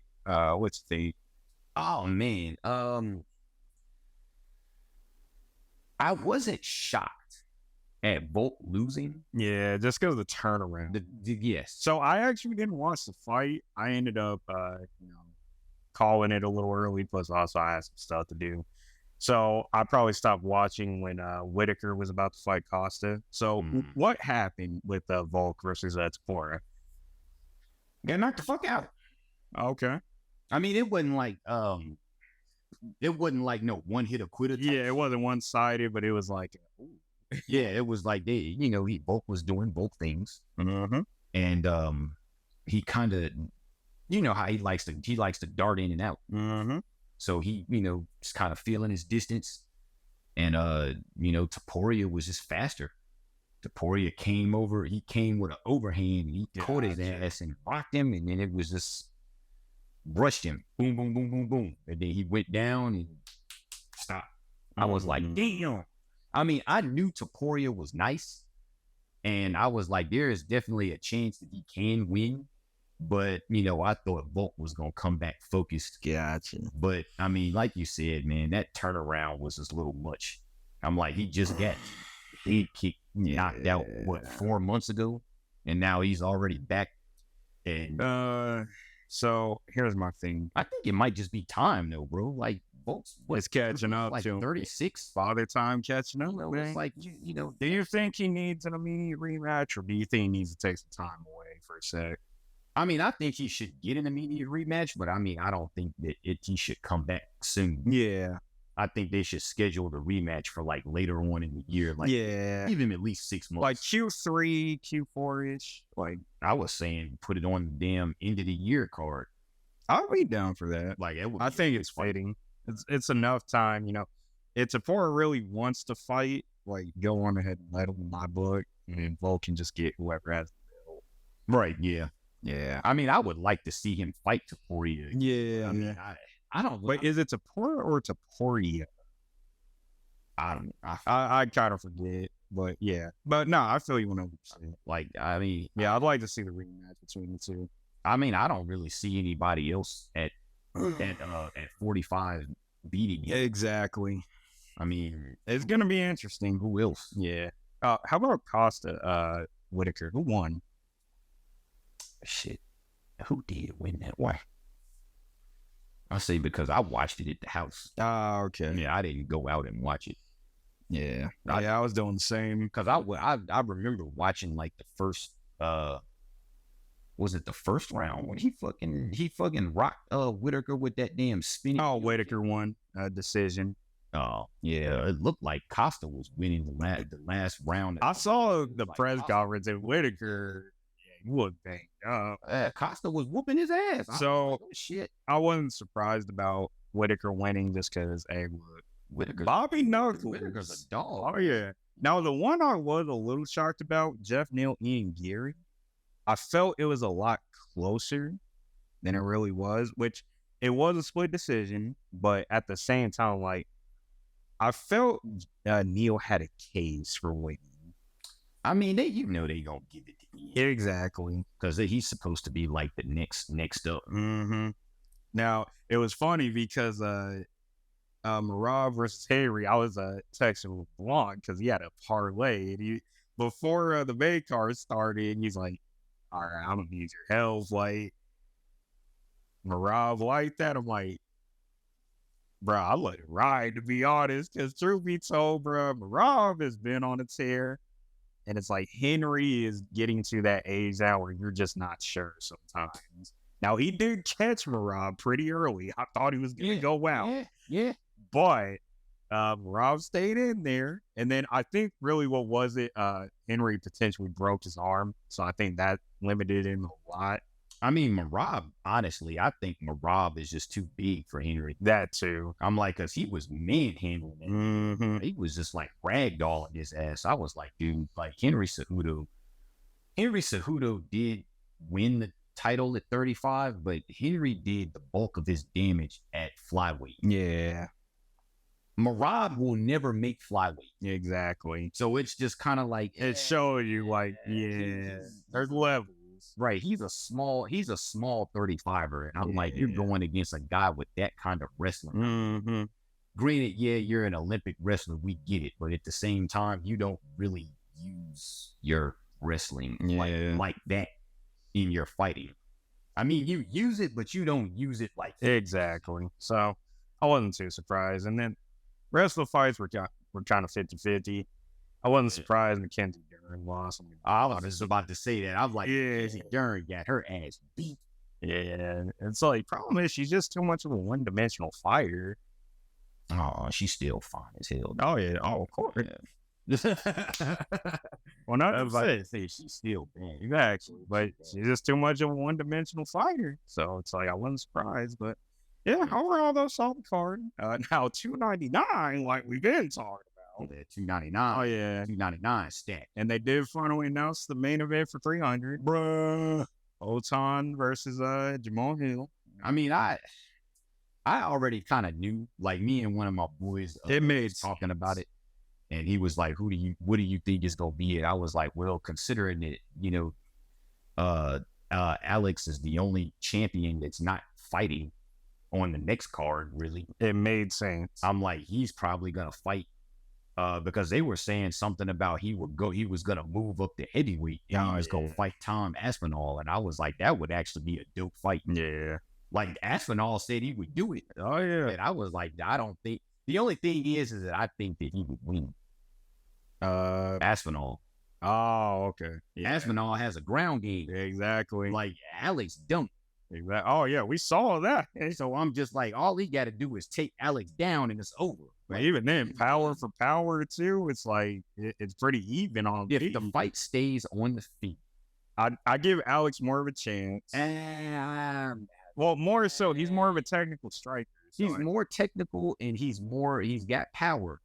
What's you think?
Oh man, I wasn't shocked at Volk losing.
Yeah, just because of the turnaround.
Yes.
So I actually didn't watch the fight. I ended up, calling it a little early. Plus, also I had some stuff to do. So I probably stopped watching when Whitaker was about to fight Costa. So what happened with Volk versus Tapora?
Got knocked the fuck out.
Okay.
I mean, it wasn't like no one hit a quitter.
Yeah, it wasn't one sided, but it was like,
yeah, it was like he Volk was doing both things, and he kind of, how he likes to dart in and out. So he, just kind of feeling his distance, and Taporia was just faster. Taporia came with an overhand, and he caught his ass and blocked him, and then it was just brushed him, boom, boom, boom, boom, boom, and then he went down and stopped. I was like, damn. I mean, I knew Taporia was nice, and I was like, there is definitely a chance that he can win, but I thought Volk was gonna come back focused.
Gotcha.
But I mean, like you said, man, that turnaround was just a little much. I'm like, he just got head kicked, knocked out 4 months ago, and now he's already back. And
so here's my thing.
I think it might just be time though, bro. Like Volk's
it's catching up
like
to
36.
Father time catching up.
It's like
do you think he needs an immediate rematch, or do you think he needs to take some time away for a sec?
I mean, I think he should get an immediate rematch, but I mean, I don't think that he should come back soon.
Yeah.
I think they should schedule the rematch for like later on in the year. Like, give him at least 6 months.
Like Q3, Q4-ish. Like,
I was saying, put it on the damn end of the year card.
I'll be down for that.
Like,
I think it's fitting. It's enough time, If Tapora really wants to fight, like, go on ahead and let him in my book, and then Volk can just get whoever has the belt.
Right, yeah. Yeah. I mean, I would like to see him fight Taporia.
Yeah.
I mean, I don't.
Wait, is it Tapora or Taporia?
I don't.
I kind of forget, but yeah. But no, I feel you 100%.
Like, I mean,
yeah, I'd like to see the rematch between the two.
I mean, I don't really see anybody else at 45 beating him.
Exactly.
I mean,
it's gonna be interesting.
Who else?
Yeah. How about Costa? Whitaker? Who won?
Shit. Who did win that way? I say because I watched it at the house.
Oh, okay.
Yeah, I didn't go out and watch it.
Yeah. I was doing the same.
Because I remember watching like the first was it the first round when he fucking rocked Whitaker with that damn spinning.
Oh, Whitaker won decision.
Oh, yeah. It looked like Costa was winning the last round.
I saw the press conference and Whitaker would bang up.
Costa was whooping his ass.
So
like, oh, shit.
I wasn't surprised about Whitaker winning just because
Whitaker's
Bobby Knuckles.
Whitaker's a dog.
Oh yeah. Now the one I was a little shocked about, Jeff Neal, Ian Gary. I felt it was a lot closer than it really was, which it was a split decision, but at the same time, like I felt Neal had a case for winning.
I mean, they gonna give it to him.
Exactly,
because he's supposed to be like the next up.
Mm-hmm. Now it was funny because Marav versus Harry, I was texting with Blanc because he had a parlay, and before the main card started, he's like, "All right, I'm gonna need your help." Like Marav like that, I'm like, bro, I let it ride, to be honest, because truth be told, bro, Marav has been on a tear. And it's like Henry is getting to that age now where you're just not sure sometimes. Now, he did catch Merab pretty early. I thought he was going to go out.
Yeah.
But Merab stayed in there. And then I think really what was it? Henry potentially broke his arm. So I think that limited him a lot.
I mean, Merab, honestly, I think Merab is just too big for Henry.
That too.
I'm like, because he was manhandling it.
Mm-hmm.
He was just like ragdolling his ass. I was like, dude, like Henry Cejudo did win the title at 35, but Henry did the bulk of his damage at flyweight.
Yeah.
Merab will never make flyweight.
Exactly.
So it's just kind of like,
it showed you like, there's levels.
Right, he's a small 35er, and I'm like, you're going against a guy with that kind of wrestling.
Mm-hmm.
Granted, yeah, you're an Olympic wrestler, we get it, but at the same time, you don't really use your wrestling like that in your fighting. I mean, you use it, but you don't use it like that.
Exactly. So I wasn't too surprised, and then the rest of the fights were kind of 50-50. I wasn't surprised Mackenzie Dern lost.
I was just about to say that. I'm like, Mackenzie Dern got her ass beat.
Yeah, it's like, problem is she's just too much of a one-dimensional fighter.
Oh, she's still fine as hell.
Oh, yeah. Oh, of course. Yeah. Well, not everybody
say she's still bad.
Exactly. But she's just too much of a one-dimensional fighter. So it's like, I wasn't surprised. But yeah, overall, though, solid card. Now, 299, like we've been talking about.
Yeah, 299.
Oh, yeah.
299 stat.
And they did finally announce the main event for 300.
Bruh.
Otan versus Jamal Hill.
I mean, I already kind of knew, like me and one of my boys talking about it. And he was like, what do you think is going to be it? I was like, well, considering it, you know, Alex is the only champion that's not fighting on the next card, really.
It made sense.
I'm like, he's probably going to fight. Because they were saying something about he was gonna move up to heavyweight and he was gonna fight Tom Aspinall, and I was like, that would actually be a dope fight.
Yeah,
like Aspinall said he would do it.
Oh yeah,
and I was like, I don't think. The only thing is that I think that he would win. Aspinall.
Oh, okay.
Yeah. Aspinall has a ground game.
Exactly.
Like Alex don't.
Exactly. Oh yeah, we saw that.
So I'm just like, all he got to do is take Alex down and it's over.
But even then, power for power too, it's like it's pretty even on.
If the fight stays on the feet,
I give Alex more of a chance. Well, more so, he's more of a technical striker.
So he's more technical and he's got power.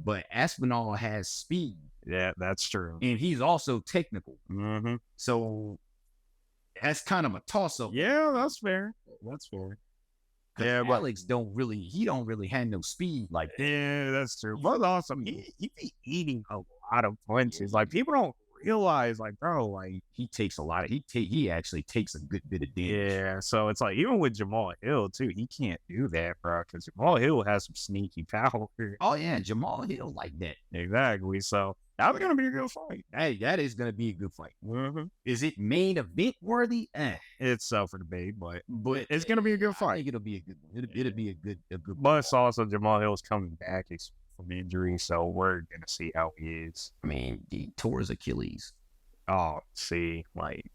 But Aspinall has speed.
Yeah, that's true.
And he's also technical.
Mm-hmm.
So that's kind of a toss-up.
Yeah, that's fair. That's fair.
Yeah, but Alex don't really have no speed like that.
Yeah, that's true. But also, he be eating a lot of punches. Like, people don't realize, like, bro, like,
he takes a lot of, he actually takes a good bit of damage.
Yeah, so it's like, even with Jamal Hill, too, he can't do that, bro, because Jamal Hill has some sneaky power.
Oh, yeah, Jamal Hill like that.
Exactly, so that's going to be a good fight.
Hey, that is going to be a good fight.
Mm-hmm.
Is it main event worthy?
It's up for debate, but it's going to be a good fight.
I think it'll be a good one. It'll be a good
But it's also Jamal Hill's coming back from injury, so we're going to see how he is.
I mean, he tore his Achilles.
Oh, see, like,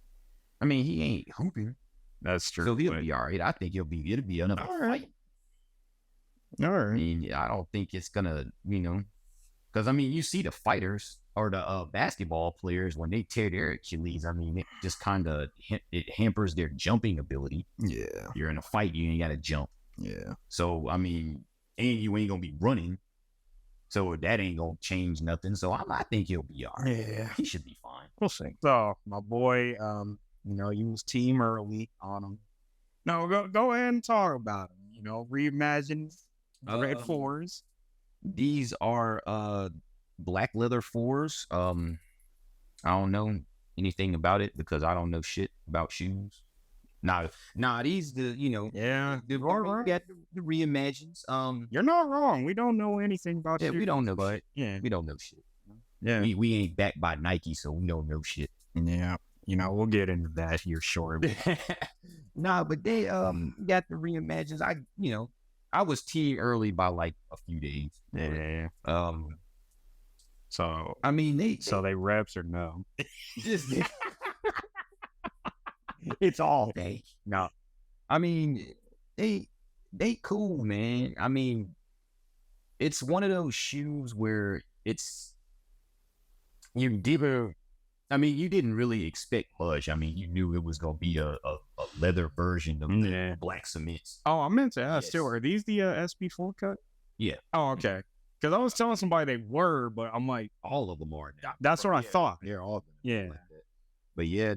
I mean, he ain't hooping.
That's true.
So he'll be all right. I think it'll be another fight.
All right.
I mean, I don't think it's gonna, because I mean, you see the fighters or the basketball players when they tear their Achilles. I mean, it just kind of it hampers their jumping ability.
Yeah.
You're in a fight, you ain't got to jump.
Yeah.
So I mean, and you ain't gonna be running. So that ain't gonna change nothing. So I think he'll be all right.
Yeah.
He should be fine.
We'll see. So my boy, you was team early on him. No, go ahead and talk about him. Reimagine red fours.
These are black leather fours. I don't know anything about it because I don't know shit about shoes. Nah, these we got the reimagines.
You're not wrong. We don't know anything about shoes.
We don't know,
but
we don't know shit.
Yeah,
we ain't backed by Nike, so we don't know shit.
Yeah, we'll get into that here shortly.
But they got the reimagines. I was teed early by like a few days.
Yeah. So
I mean,
they reps or no?
just it's all day.
No.
I mean, they cool, man. I mean, it's one of those shoes where you didn't really expect much. I mean, you knew it was gonna be a leather version of the black cements.
Oh, I meant to ask too. Are these the SB4 cut?
Yeah.
Oh, okay. Because I was telling somebody they were, but I'm like,
all of them are now.
That's what I thought.
They're all of them.
Yeah.
Like that. But yeah,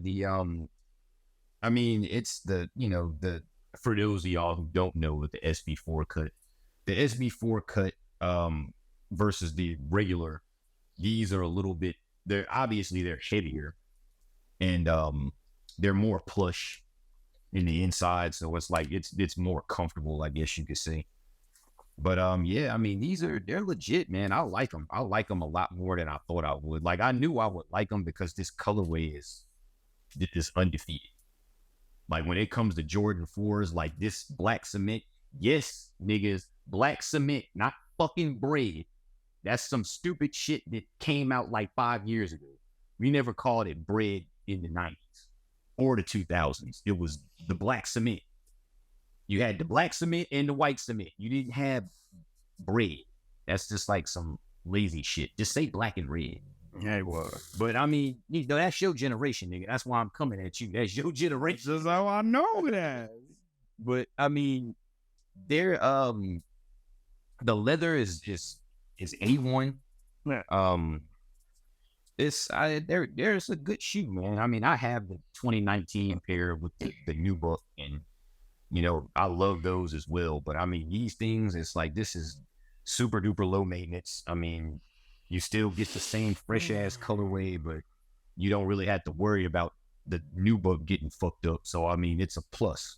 I mean, it's for those of y'all who don't know what the SB4 cut, the SB4 cut versus the regular, these are a little bit, they're heavier and they're more plush in the inside, so it's like it's more comfortable, I guess you could say. But yeah, I mean, they're legit, man. I like them. I like them a lot more than I thought I would. Like, I knew I would like them because this colorway is undefeated. Like, when it comes to Jordan 4s, like this black cement, yes, niggas, black cement, not fucking bread. That's some stupid shit that came out like 5 years ago. We never called it bread in the 90s or the 2000s. It was the black cement. You had the black cement and the white cement. You didn't have bread. That's just like some lazy shit. Just say black and red.
Yeah, it was.
But I mean, that's your generation, nigga. That's why I'm coming at you. That's your generation.
That's how I know that.
But I mean, they're the leather is A1.
Yeah.
There's a good shoe, man. I mean, I have the 2019 pair with the Wnba, and I love those as well. But I mean, these things, it's like, this is super duper low maintenance. I mean, you still get the same fresh ass colorway, but you don't really have to worry about the Wnba getting fucked up. So I mean, it's a plus.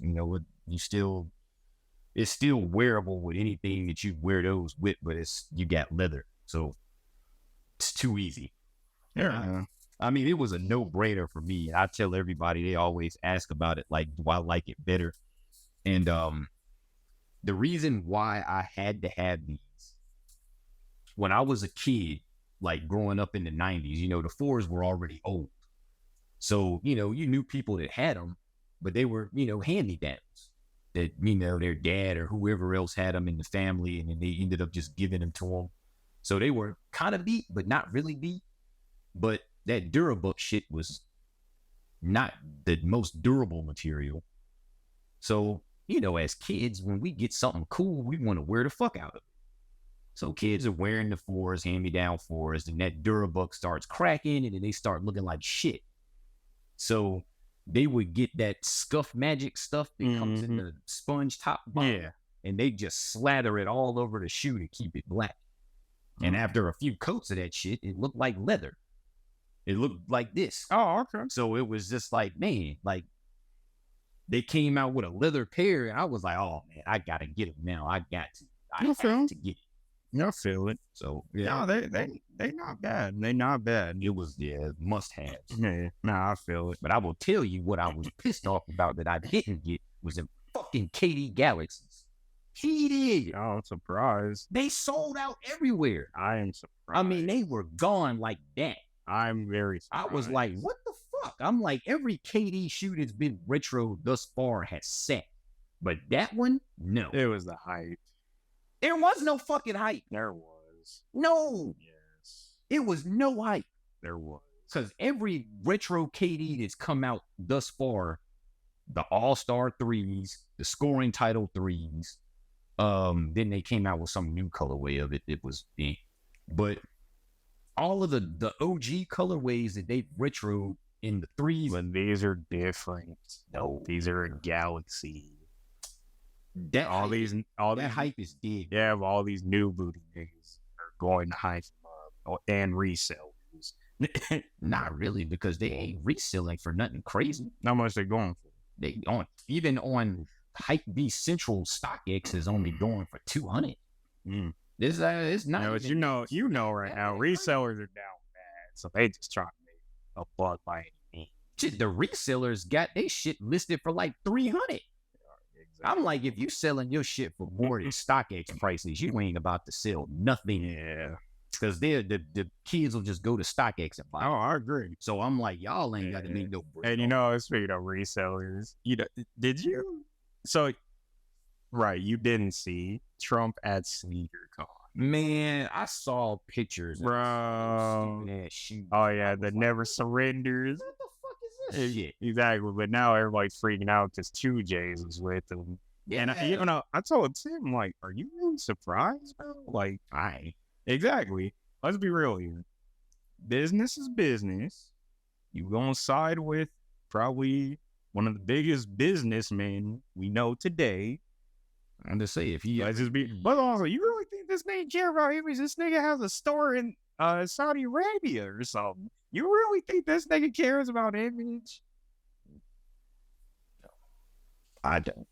It's still wearable with anything that you wear those with, but you got leather, so it's too easy.
Yeah.
I mean, it was a no-brainer for me. And I tell everybody, they always ask about it, like, do I like it better? And the reason why I had to have these, when I was a kid, like growing up in the 90s, the 4s were already old. So, you knew people that had them, but they were, hand-me-downs that, their dad or whoever else had them in the family, and then they ended up just giving them to them. So they were kind of beat, but not really beat. But that Durabook shit was not the most durable material. So, as kids, when we get something cool, we want to wear the fuck out of it. So kids are wearing the 4s, hand-me-down 4s, and that Durabook starts cracking, and then they start looking like shit. So they would get that Scuff Magic stuff that comes in the sponge top bottom, and they just slather it all over the shoe to keep it black. And after a few coats of that shit, it looked like leather. It looked like this.
Oh, okay.
So it was just like, man, like, they came out with a leather pair, and I was like, oh, man, I got to get them now. I got to get it.
I feel it.
So, yeah.
No, they not bad. They not bad.
It was, must-haves.
Yeah, I feel it.
But I will tell you what I was pissed off about that I didn't get was the fucking KD Galaxies. He did.
Oh, surprised.
They sold out everywhere.
I am surprised.
I mean, they were gone like that.
I'm very surprised.
I was like, what the fuck? I'm like, every KD shoe that's been retro thus far has set. But that one, no.
It was the hype.
There was no fucking hype.
There was.
No.
Yes.
It was no hype.
There was.
Because every retro KD that's come out thus far, the All-Star 3s, the scoring title 3s, then they came out with some new colorway of it. It was but all of the OG colorways that they retro in the 3s.
But these are different. No, these are a Galaxy.
That hype is dead.
Yeah, all these new booty niggas are going to hype them up and resellers.
Not really, because they ain't reselling for nothing crazy.
How much they going for?
They even on Hypebeast Central, StockX is only going for $200. This it's not.
But you know right now resellers are down bad, so they just trying to make a buck by any means.
Shit, the resellers got they shit listed for like $300. I'm like, if you selling your shit for more than StockX prices, you ain't about to sell nothing.
Yeah.
because the kids will just go to StockX and buy.
Oh, I agree.
So I'm like, y'all ain't got to make no break.
And you know, speaking of resellers, you know, did you? So, right, you didn't see Trump at SneakerCon.
Man, I saw pictures,
bro. Oh yeah, the never surrenders.
What the fuck is this shit?
Exactly, but now everybody's freaking out because 2J's was with them. Yeah. And I told Tim, like, are you really surprised, bro? Like, exactly. Let's be real here. Business is business. You gonna side with probably one of the biggest businessmen we know today.
I'm just saying, if he
but also, you really think this nigga care about image? This nigga has a store in Saudi Arabia or something. You really think this nigga cares about image?
No, I don't.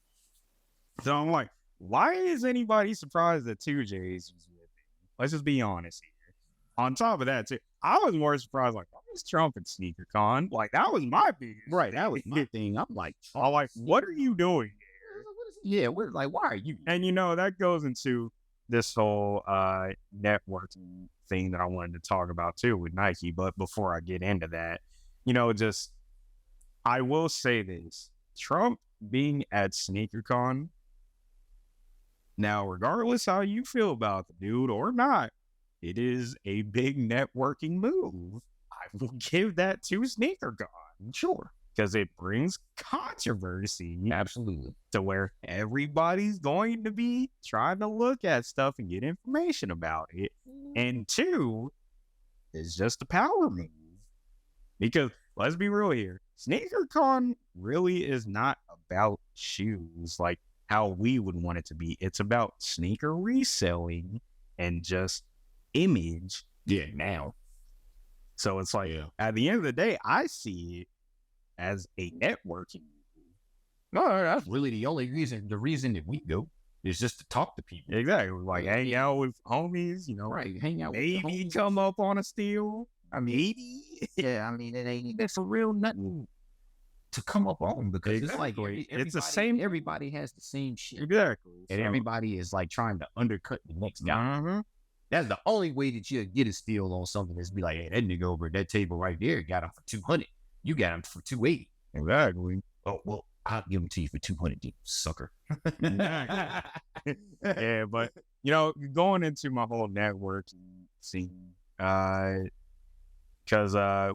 So I'm like, why is anybody surprised that 2J's was with him? Let's just be honest here. On top of that, too, I was more surprised, like, why is Trump at SneakerCon? Like, that was my biggest
right. That was my thing. I'm like,
what are you doing here?
Yeah, we're like, why are you?
And you know, that goes into this whole networking thing that I wanted to talk about too with Nike. But before I get into that, you know, just I will say this: Trump being at SneakerCon. Now, regardless how you feel about the dude or not, it is a big networking move. I will give that to SneakerCon,
sure,
because it brings controversy.
Absolutely.
To where everybody's going to be trying to look at stuff and get information about it. And 2, it's just a power move. Because let's be real here. SneakerCon really is not about shoes like how we would want it to be. It's about sneaker reselling and just image.
Yeah, now.
So it's like, at the end of the day, I see it as a networking.
No, that's really the only reason. The reason that we go is just to talk to people.
Exactly, like hang out with homies, you know.
Right, hang out.
Maybe
with homies.
Come up on a steal. I mean,
maybe. Yeah, I mean, it ain't. That's for real nothing to come up on because it's like it's the same. Everybody has the same shit.
Exactly,
and everybody is like trying to undercut the next guy. That's the only way that you get a steal on something is be like, hey, that nigga over at that table right there got him for 200. You got him for 280.
Exactly.
Oh well, I'll give them to you for 200, you sucker.
Yeah, but you know, going into my whole networking scene, because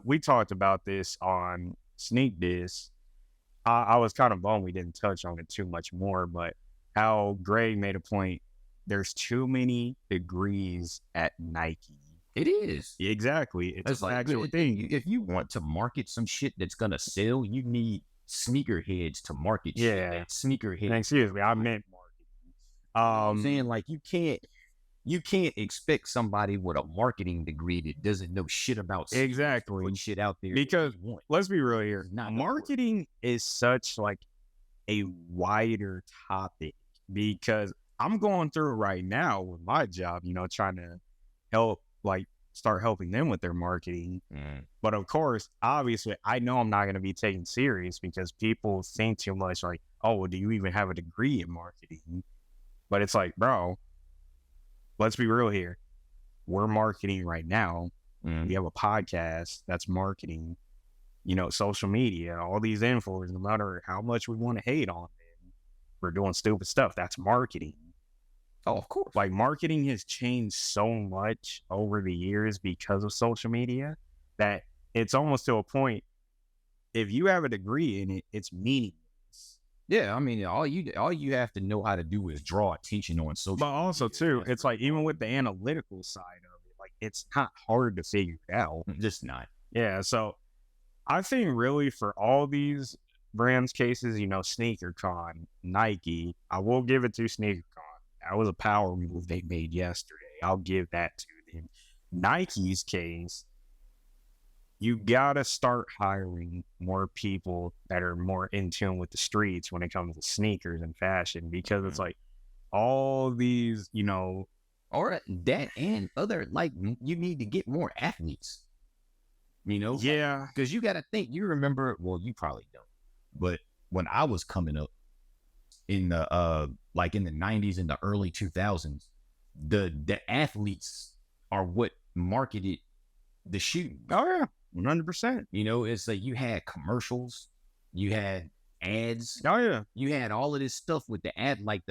we talked about this on Sneak Diss. I was kind of bummed we didn't touch on it too much more, but how Greg made a point. There's too many degrees at Nike.
It is.
Exactly. It's
like actual thing. If you want to market some shit that's gonna sell, you need sneakerheads to market shit. Sneakerheads.
Excuse me, I meant marketing.
I'm saying like you can't expect somebody with a marketing degree that doesn't know shit about
exactly
put shit out there.
Because let's be real here. Marketing is such like a wider topic because I'm going through right now with my job, you know, trying to help start helping them with their marketing. But of course, obviously, I know I'm not going to be taken serious because people think too much like, oh, well, do you even have a degree in marketing? But it's like, bro, let's be real here. We're marketing right now. We have a podcast that's marketing, you know, social media, all these influencers, no matter how much we want to hate on them, we're doing stupid stuff. That's marketing.
Oh, of course.
Like marketing has changed so much over the years because of social media that it's almost to a point. If you have a degree in it, it's meaningless.
Yeah, I mean, all you have to know how to do is draw attention on social.
But also too, it's like even with the analytical side of it, like it's not hard to figure it out.
Just not.
Yeah. So I think really for all these brands cases, you know, SneakerCon, Nike, I will give it to SneakerCon. That was a power move they made yesterday. I'll give that to them. Nike's case, you gotta start hiring more people that are more in tune with the streets when it comes to sneakers and fashion, because it's like all these, you know,
or that and other, like you need to get more athletes, you know?
Yeah.
Because you got to think, you remember, well, you probably don't, but when I was coming up in the, like in the 90s and the early 2000s, the athletes are what marketed the shoe.
Oh yeah, 100%.
You know, it's like you had commercials, you had ads.
Oh yeah,
you had all of this stuff with the ad, like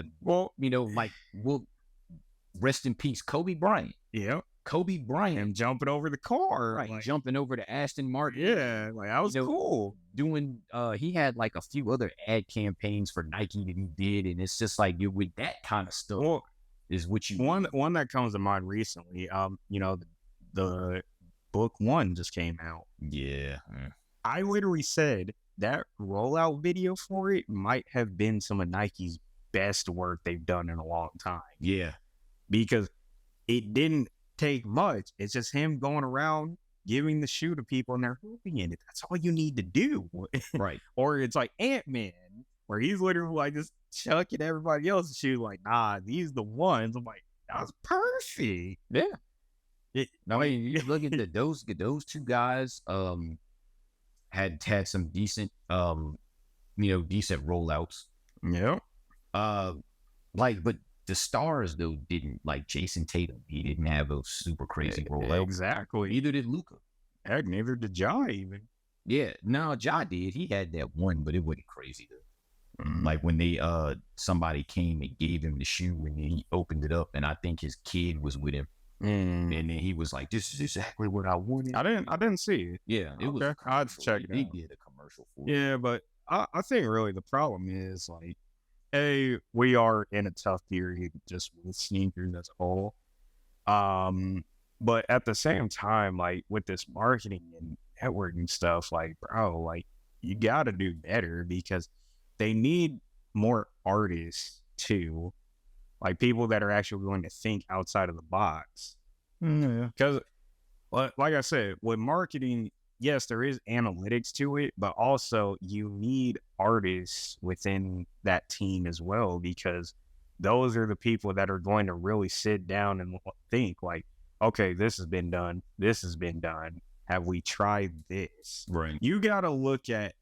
rest in peace, Kobe Bryant.
Yeah,
Kobe Bryant.
Him jumping over the car,
right? Like, jumping over to Aston Martin.
Yeah, like that was cool.
Doing, he had like a few other ad campaigns for Nike that he did, and it's just like with that kind of stuff is what you.
One that comes to mind recently. The book 1 just came out.
Yeah.
I literally said that rollout video for it might have been some of Nike's best work they've done in a long time.
Yeah.
Because it didn't take much. It's just him going around giving the shoe to people and they're hooping in it. That's all you need to do.
Right.
Or it's like Ant-Man, where he's literally like just chucking everybody else's shoe, like, nah, these the ones. I'm like, that was perfect.
Yeah. I mean, you look at those two guys had some decent decent rollouts.
Yeah.
But the stars though didn't, like Jason Tatum. He didn't have a super crazy rollout.
Exactly.
Neither did Luka.
Heck, neither did Ja even.
Yeah, no, Ja did. He had that one, but it wasn't crazy though. Like when they somebody came and gave him the shoe and he opened it up, and I think his kid was with him. And then he was like, "This is exactly what I wanted."
I didn't see it.
Yeah, it was.
I'd check it out.
He did a commercial for it.
Yeah, but I think really the problem is like, we are in a tough period just with sneakers as a whole. But at the same time, like with this marketing and networking stuff, like, bro, like you got to do better because they need more artists too. Like people that are actually going to think outside of the box.
Yeah.
Because, like I said, with marketing, yes, there is analytics to it, but also you need artists within that team as well, because those are the people that are going to really sit down and think like, okay, this has been done. This has been done. Have we tried this?
Right.
You got to look at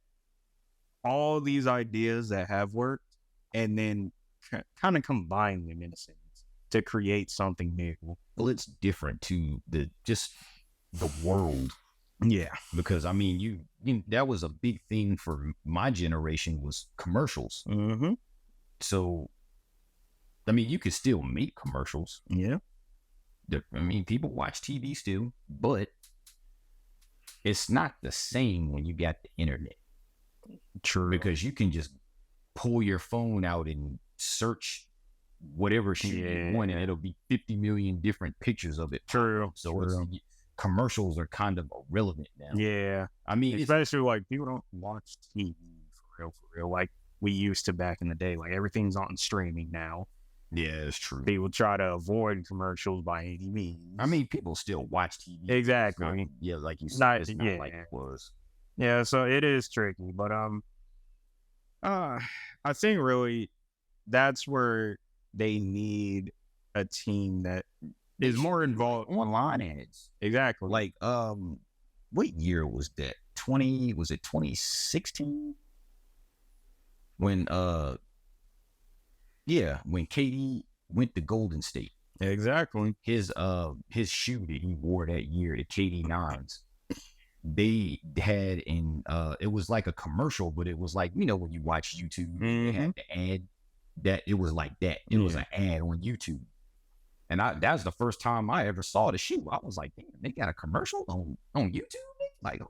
all these ideas that have worked and then kind of combine them in a sense to create something new.
Well, it's different to the world.
Yeah,
because I mean, you that was a big thing for my generation was commercials.
Mm-hmm.
So, I mean, you could still make commercials.
Yeah,
I mean, people watch TV still, but it's not the same when you got the internet.
True,
because you can just pull your phone out and search whatever shit you want, and it'll be 50 million different pictures of it.
True.
So commercials are kind of irrelevant now.
Yeah,
I mean,
especially like people don't watch TV for real, like we used to back in the day. Like everything's on streaming now.
Yeah, it's true.
People try to avoid commercials by any means.
I mean, people still watch TV.
Exactly.
Yeah, like you said, it's not like it was.
Yeah, so it is tricky, but I think really that's where they need a team that is more involved.
Online ads.
Exactly.
Like, what year was that? 2016? When when KD went to Golden State.
Exactly.
His shoe that he wore that year, the KD 9s, they had it was like a commercial, but it was like, when you watch YouTube, they had the ad that it was like that. It was an ad on YouTube. And that was the first time I ever saw the shoe. I was like, damn, they got a commercial on YouTube? Like,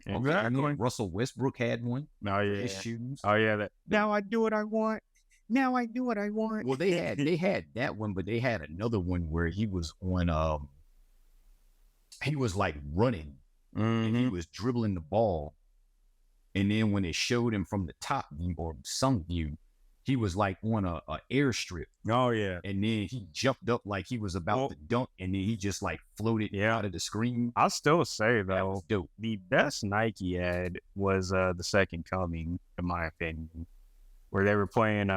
exactly.
Okay. Russell Westbrook had one.
Oh, yeah.
His shoes.
Oh, yeah. Now I do what I want. Now I do what I want.
Well, they had that one, but they had another one where he was on, he was like running and he was dribbling the ball. And then when it showed him from the top view or some view, he was like on a airstrip.
Oh, yeah.
And then he jumped up like he was about to dunk, and then he just like floated out of the screen.
I'll still say, though, the best Nike ad was The Second Coming, in my opinion, where they were playing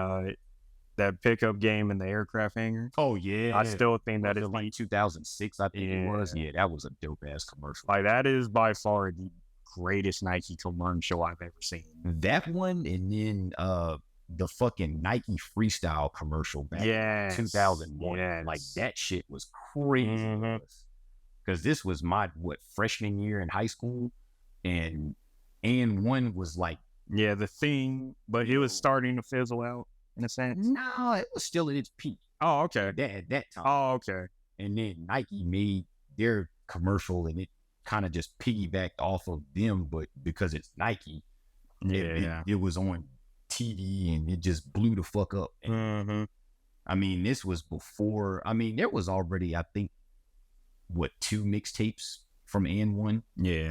that pickup game in the aircraft hangar.
Oh, yeah.
I still think that is
like 2006, I think it was. Yeah, that was a dope-ass commercial.
Like, that is by far the greatest Nike commercial I've ever seen.
That one, and then the fucking Nike freestyle commercial back in 2001.
Yes.
Like that shit was crazy. because this was my freshman year in high school, and one was like
the thing, but it was starting to fizzle out in a sense.
No, it was still at its peak.
Oh, okay.
At that time.
Oh, okay.
And then Nike made their commercial, and it kind of just piggybacked off of them, but because it's Nike, it was on TV, and it just blew the fuck up. And, I mean, this was before. I mean, there was already, I think, 2 mixtapes from N1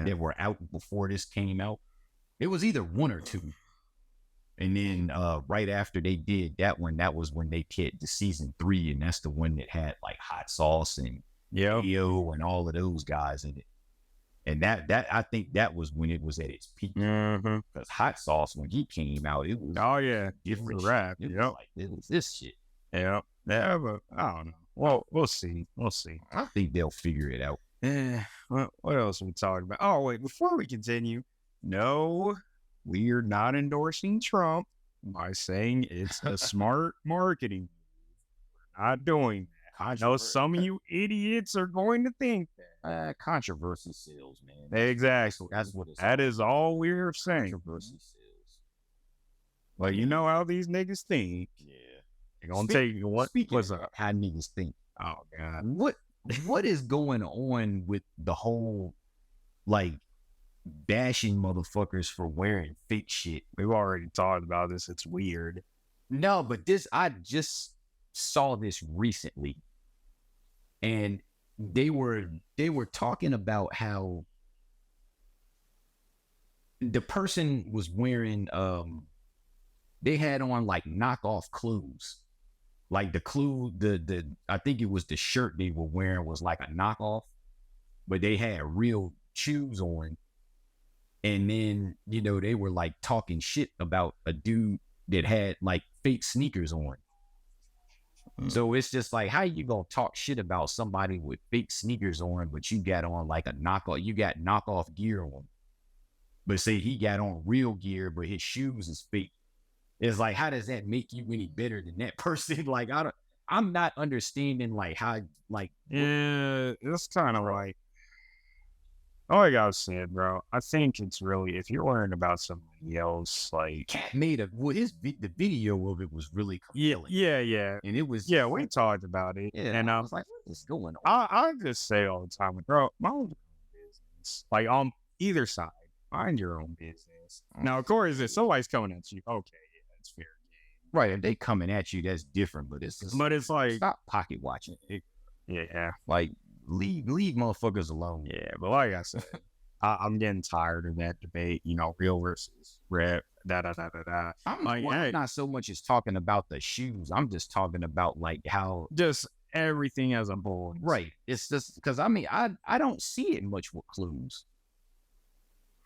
that were out before this came out. It was either 1 or 2. And then right after they did that one, that was when they hit the season 3, and that's the one that had like Hot Sauce and Yo and all of those guys in it. And that I think that was when it was at its peak. Because Hot Sauce, when he came out, it was different
rap.
It was like, it was this shit.
Yeah, but I don't know. Well, we'll see.
I think they'll figure it out.
What else are we talking about? Oh, wait, before we continue, no, we're not endorsing Trump by saying it's a smart marketing. We're not doing that. I know some of you idiots are going to think that.
Controversy sells, man.
Exactly.
That's what it's
That is all we're saying.
Controversy sells.
Well, you know how these niggas think.
Yeah.
They're going to take what's up.
How niggas think.
Oh, God.
What is going on with the whole, like, bashing motherfuckers for wearing fake shit?
We've already talked about this. It's weird.
No, but I just saw this recently, and they were talking about how the person was wearing they had on like knockoff clothes. Like the I think it was the shirt they were wearing was like a knockoff, but they had real shoes on. And then, they were like talking shit about a dude that had like fake sneakers on. So it's just like, how you gonna talk shit about somebody with fake sneakers on, but you got on like a knockoff, you got knockoff gear on. But say he got on real gear, but his shoes is fake. It's like, how does that make you any better than that person? Like, I'm not understanding like how, like,
it's kind of like, all I gotta say, bro, I think it's really, if you're worrying about somebody else, like,
Cat made the video of it was really compelling.
Yeah.
And it was,
we talked about it.
Yeah,
and
I was like, what is going on?
I just say all the time, bro, mind your own business. Like, on either side, mind your own business. Now, of course, if somebody's coming at you, okay, yeah, that's fair game.
Right, if they coming at you, that's different, but it's
like,
stop pocket watching.
Yeah.
Like, leave motherfuckers alone.
Yeah, but like I said, I'm getting tired of that debate, real versus rep, da-da-da-da-da.
I'm not so much as talking about the shoes. I'm just talking about, like, how...
Just everything as a whole.
Right. It's just... Because, I mean, I don't see it much with clothes.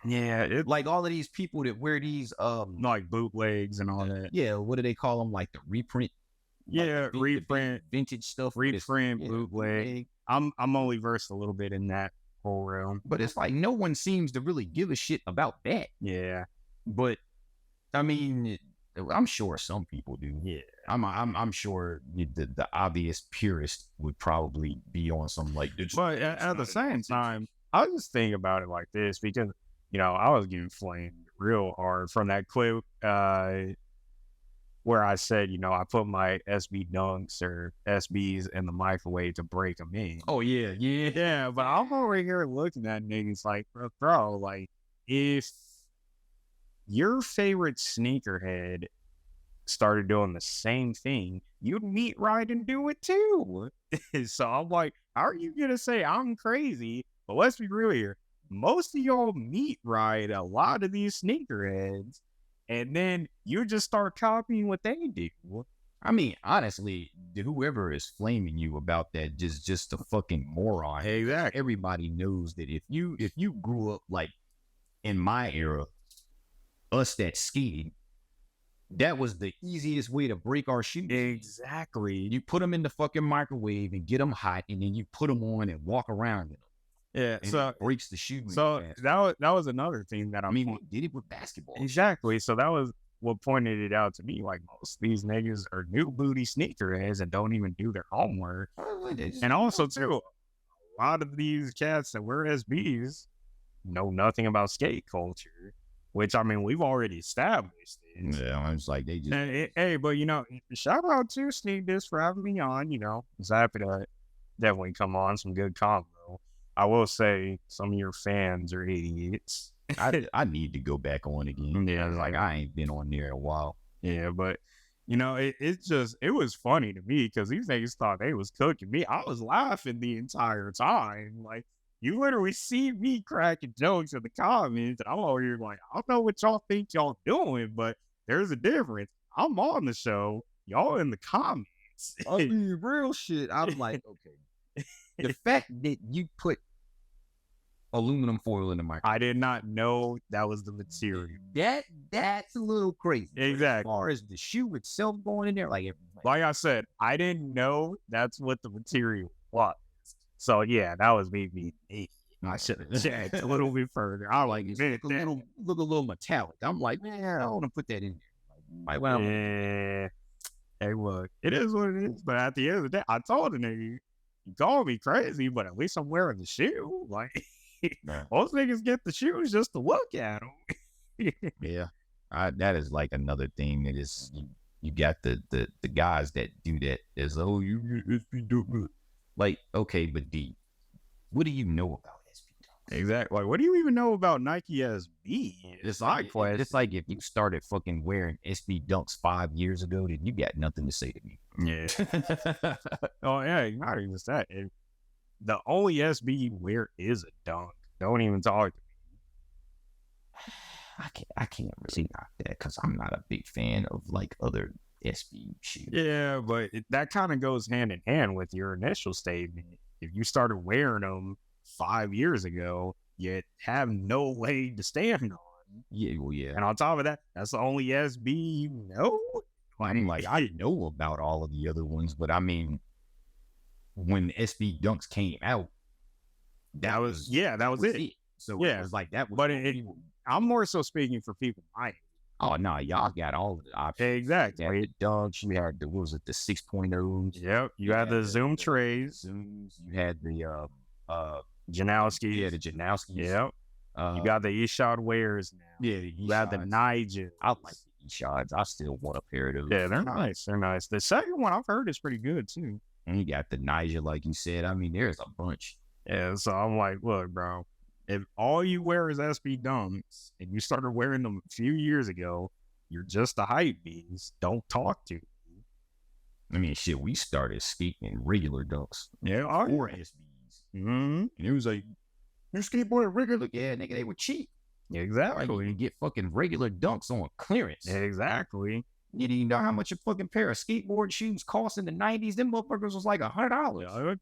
Yeah.
Like, all of these people that wear these...
like, bootlegs and all that.
Yeah, what do they call them? Like, the reprint?
Yeah,
like
reprint.
Vintage stuff.
Reprint, bootleg. I'm only versed a little bit in that whole realm.
But it's like no one seems to really give a shit about that.
Yeah.
But I mean, I'm sure some people do.
Yeah.
I'm sure the obvious purist would probably be on some like
but at the same time, I was just thinking about it like this because, I was getting flamed real hard from that clip where I said, I put my SB dunks or SBs in the microwave to break them in.
Oh, yeah.
Yeah, but I'm over here looking at niggas like, bro, like, if your favorite sneakerhead started doing the same thing, you'd meet right and do it too. So I'm like, how are you going to say I'm crazy? But let's be real here. Most of y'all meet right a lot of these sneakerheads. And then you just start copying what they do.
I mean, honestly, whoever is flaming you about that just a fucking moron.
Exactly.
Everybody knows that if you grew up like in my era, us that skated, that was the easiest way to break our shoes.
Exactly.
You put them in the fucking microwave and get them hot, and then you put them on and walk around in them.
Yeah,
so it breaks the shoe.
So that was another thing that
we did it with basketball.
Exactly. So that was what pointed it out to me. Like most of these niggas are new booty sneakerheads and don't even do their homework. And also too, a lot of these cats that wear SBs know nothing about skate culture, which, I mean, we've already established this.
Yeah, I was like, they just...
Hey, but, shout out to Sneak Diss for having me on, I was happy to definitely come on, some good combo. I will say some of your fans are idiots.
I need to go back on again.
Yeah,
like I ain't been on there in a while.
Yeah, but it was funny to me because these niggas thought they was cooking me. I was laughing the entire time. Like, you literally see me cracking jokes in the comments, and I'm over here like, I don't know what y'all think y'all doing, but there's a difference. I'm on the show, y'all in the comments.
I mean, real shit. I was like, okay. The fact that you put aluminum foil in the microwave,
I did not know that was the material.
That's a little crazy.
Exactly.
As far as the shoe itself going in there, like
I said, I didn't know that's what the material was. So yeah, that was maybe I should have checked a little bit further. I was like,
look a little metallic. I'm like, man, I don't want to put that in there. Like, well,
hey, look, it is what it is. But at the end of the day, I told the nigga, you call me crazy, but at least I'm wearing the shoe. Like, most niggas get the shoes just to look at them.
Yeah, that is like another thing that is you got the guys that do that as you do like, okay, but D, what do you know about SB Dunks?
Exactly. Like, what do you even know about Nike SB?
It's like if you started fucking wearing SB Dunks 5 years ago, then you got nothing to say to me.
Yeah. Oh yeah, not even that. The only SB you wear is a dunk. Don't even talk to
me. I can't really knock that because I'm not a big fan of like other SB shoes.
Yeah, but that kind of goes hand in hand with your initial statement. If you started wearing them 5 years ago, you have no leg to stand on.
Yeah, well, yeah.
And on top of that, that's the only SB you know.
I mean, like, I know about all of the other ones, but I mean, when SB Dunks came out, that was it. So yeah, it was like that.
But I'm more so speaking for people my age.
Oh no, y'all got all of the options.
Exactly.
You had the Dunks, you had the the 6.0s.
Yep. You had the Zoom trays.
Zooms. You had the
Janowski.
Yeah, the Janowskis.
Yep. You got the E-Shot wears now.
Yeah,
you had the Nigel.
I like the E-Shots. I still want a pair of those.
Yeah, they're nice. They're nice. The second one I've heard is pretty good too.
And you got the Nigel, like you said. I mean, there's a bunch.
Yeah, so I'm like, look, bro, if all you wear is SB Dunks and you started wearing them a few years ago, you're just a hype beast. Don't talk to me.
I mean, shit, we started skating regular Dunks.
Yeah,
or SBs.
Mm-hmm.
And it was like, you're skateboarding regular? Yeah, nigga, they were cheap.
Exactly.
Like, you get fucking regular Dunks on clearance.
Exactly.
You didn't even know how much a fucking pair of skateboard shoes cost in the 90s. Them motherfuckers was like $100.
Yeah.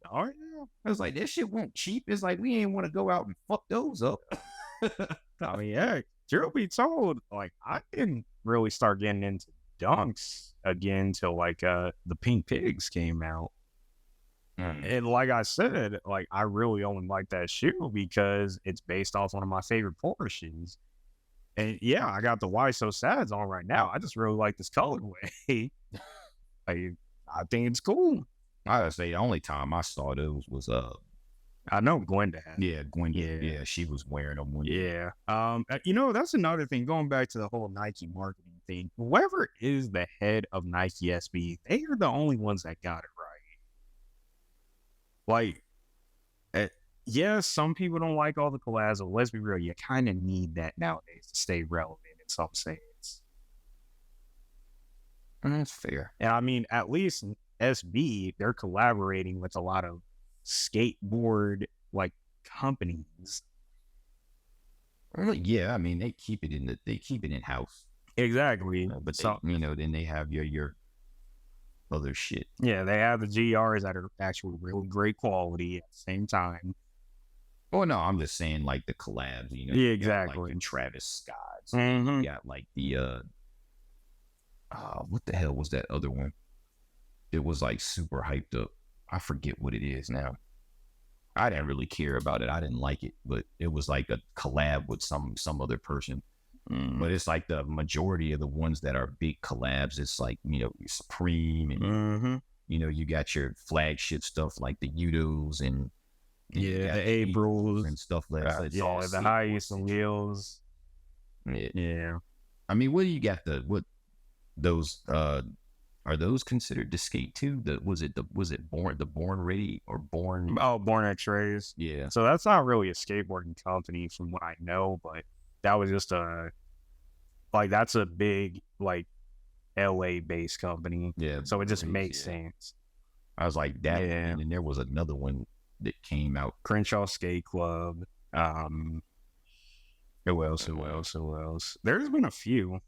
I was like, that shit wasn't cheap. It's like, we ain't want to go out and fuck those up.
I mean, yeah, truth be told, like, I didn't really start getting into Dunks again till like the Pink Pigs came out. And like I said, like, I really only like that shoe because it's based off one of my favorite Porsches. And yeah, I got the Why So Sads on right now. I just really like this colorway. I think it's cool.
I gotta say, the only time I saw those was
I know Gwenda had.
Yeah, Gwenda. Yeah, she was wearing them.
Yeah. That's another thing. Going back to the whole Nike marketing thing. Whoever is the head of Nike SB, they are the only ones that got it right. Like, yes, some people don't like all the collabs, but let's be real, you kind of need that nowadays to stay relevant in some sense.
And that's fair.
And I mean, at least SB, they're collaborating with a lot of skateboard like companies.
Yeah, I mean, they keep it in house.
Exactly.
But then they have your other shit.
Yeah, they have the GRs that are actually really great quality at the same time.
Oh no, I'm just saying like the collabs,
Yeah, exactly.
Like the Travis Scotts.
Mm-hmm.
You got like the what the hell was that other one? It was like super hyped up. I forget what it is now. I didn't really care about it. I didn't like it, but it was like a collab with some other person. But it's like the majority of the ones that are big collabs, it's like, Supreme and, you got your flagship stuff like the Udos and
Yeah, the Aprils
and stuff like that.
Yeah, the highest and wheels. Yeah.
I mean, what do you got? Those are those considered to skate too? Was it Born Ready or Born?
Oh, Born X-Rays.
Yeah.
So that's not really a skateboarding company from what I know, but that was just that's a big like LA based company.
Yeah.
So it just makes sense.
I was like that, and then there was another one that came out,
Crenshaw Skate Club. Who else? There's been a few,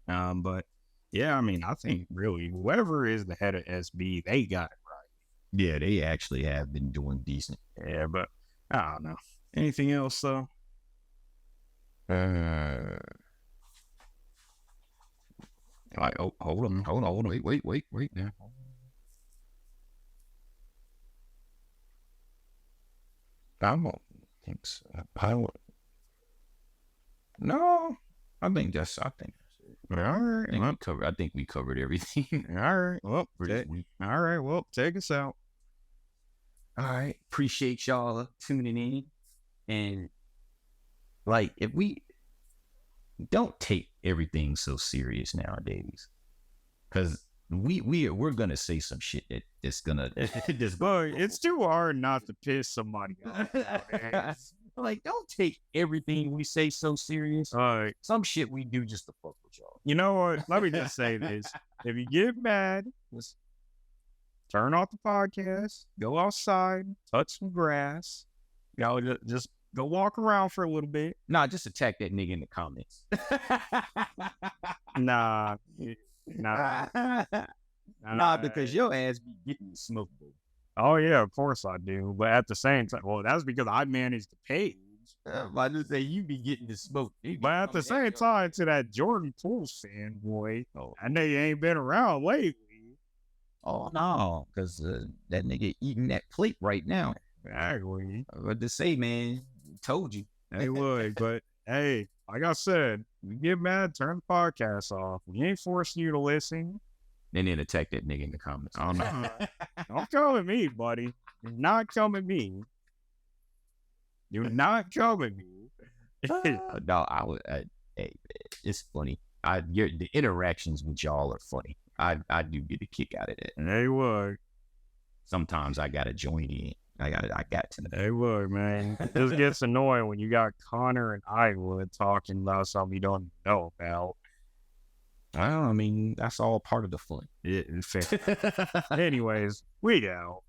but yeah, I mean, I think really whoever is the head of SB, they got it right.
Yeah, they actually have been doing decent.
Yeah, but I don't know. Anything else though?
Like, oh, hold on, wait now. I don't think so. No, I think that's it. All right. I think we covered everything.
All right. Well, all right. Well, take us out.
All right. Appreciate y'all tuning in. And like, if we don't take everything so serious nowadays, because we're gonna say some shit that it's gonna.
It's too hard not to piss somebody off.
Like, don't take everything we say so serious.
All right.
Some shit we do just to fuck with y'all.
You know what? Let me just say this. If you get mad, just turn off the podcast, go outside, touch some grass. Just go walk around for a little bit.
Nah, just attack that nigga in the comments.
Nah,
because your ass be getting smoked.
Oh yeah, of course I do. But at the same time, well, that's because I managed the page.
I just say you be getting the smoke.
But at the same time, to that Jordan Poole fanboy, I know you ain't been around lately.
Oh no, because that nigga eating that plate right now.
Exactly.
What to say, man? Told you.
They would, but hey, like I said, you get mad, turn the podcast off. We ain't forcing you to listen.
And then attack that nigga in the comments.
Oh no. Don't come at me, buddy. Do not come at me. Do not come at me.
No, hey, it's funny. The interactions with y'all are funny. I do get a kick out of that.
They would.
Sometimes I gotta join in. I got to.
They would, man. It just gets annoying when you got Connor and Iowa talking about something you don't know about.
I mean, that's all part of the fun.
Anyways, we out.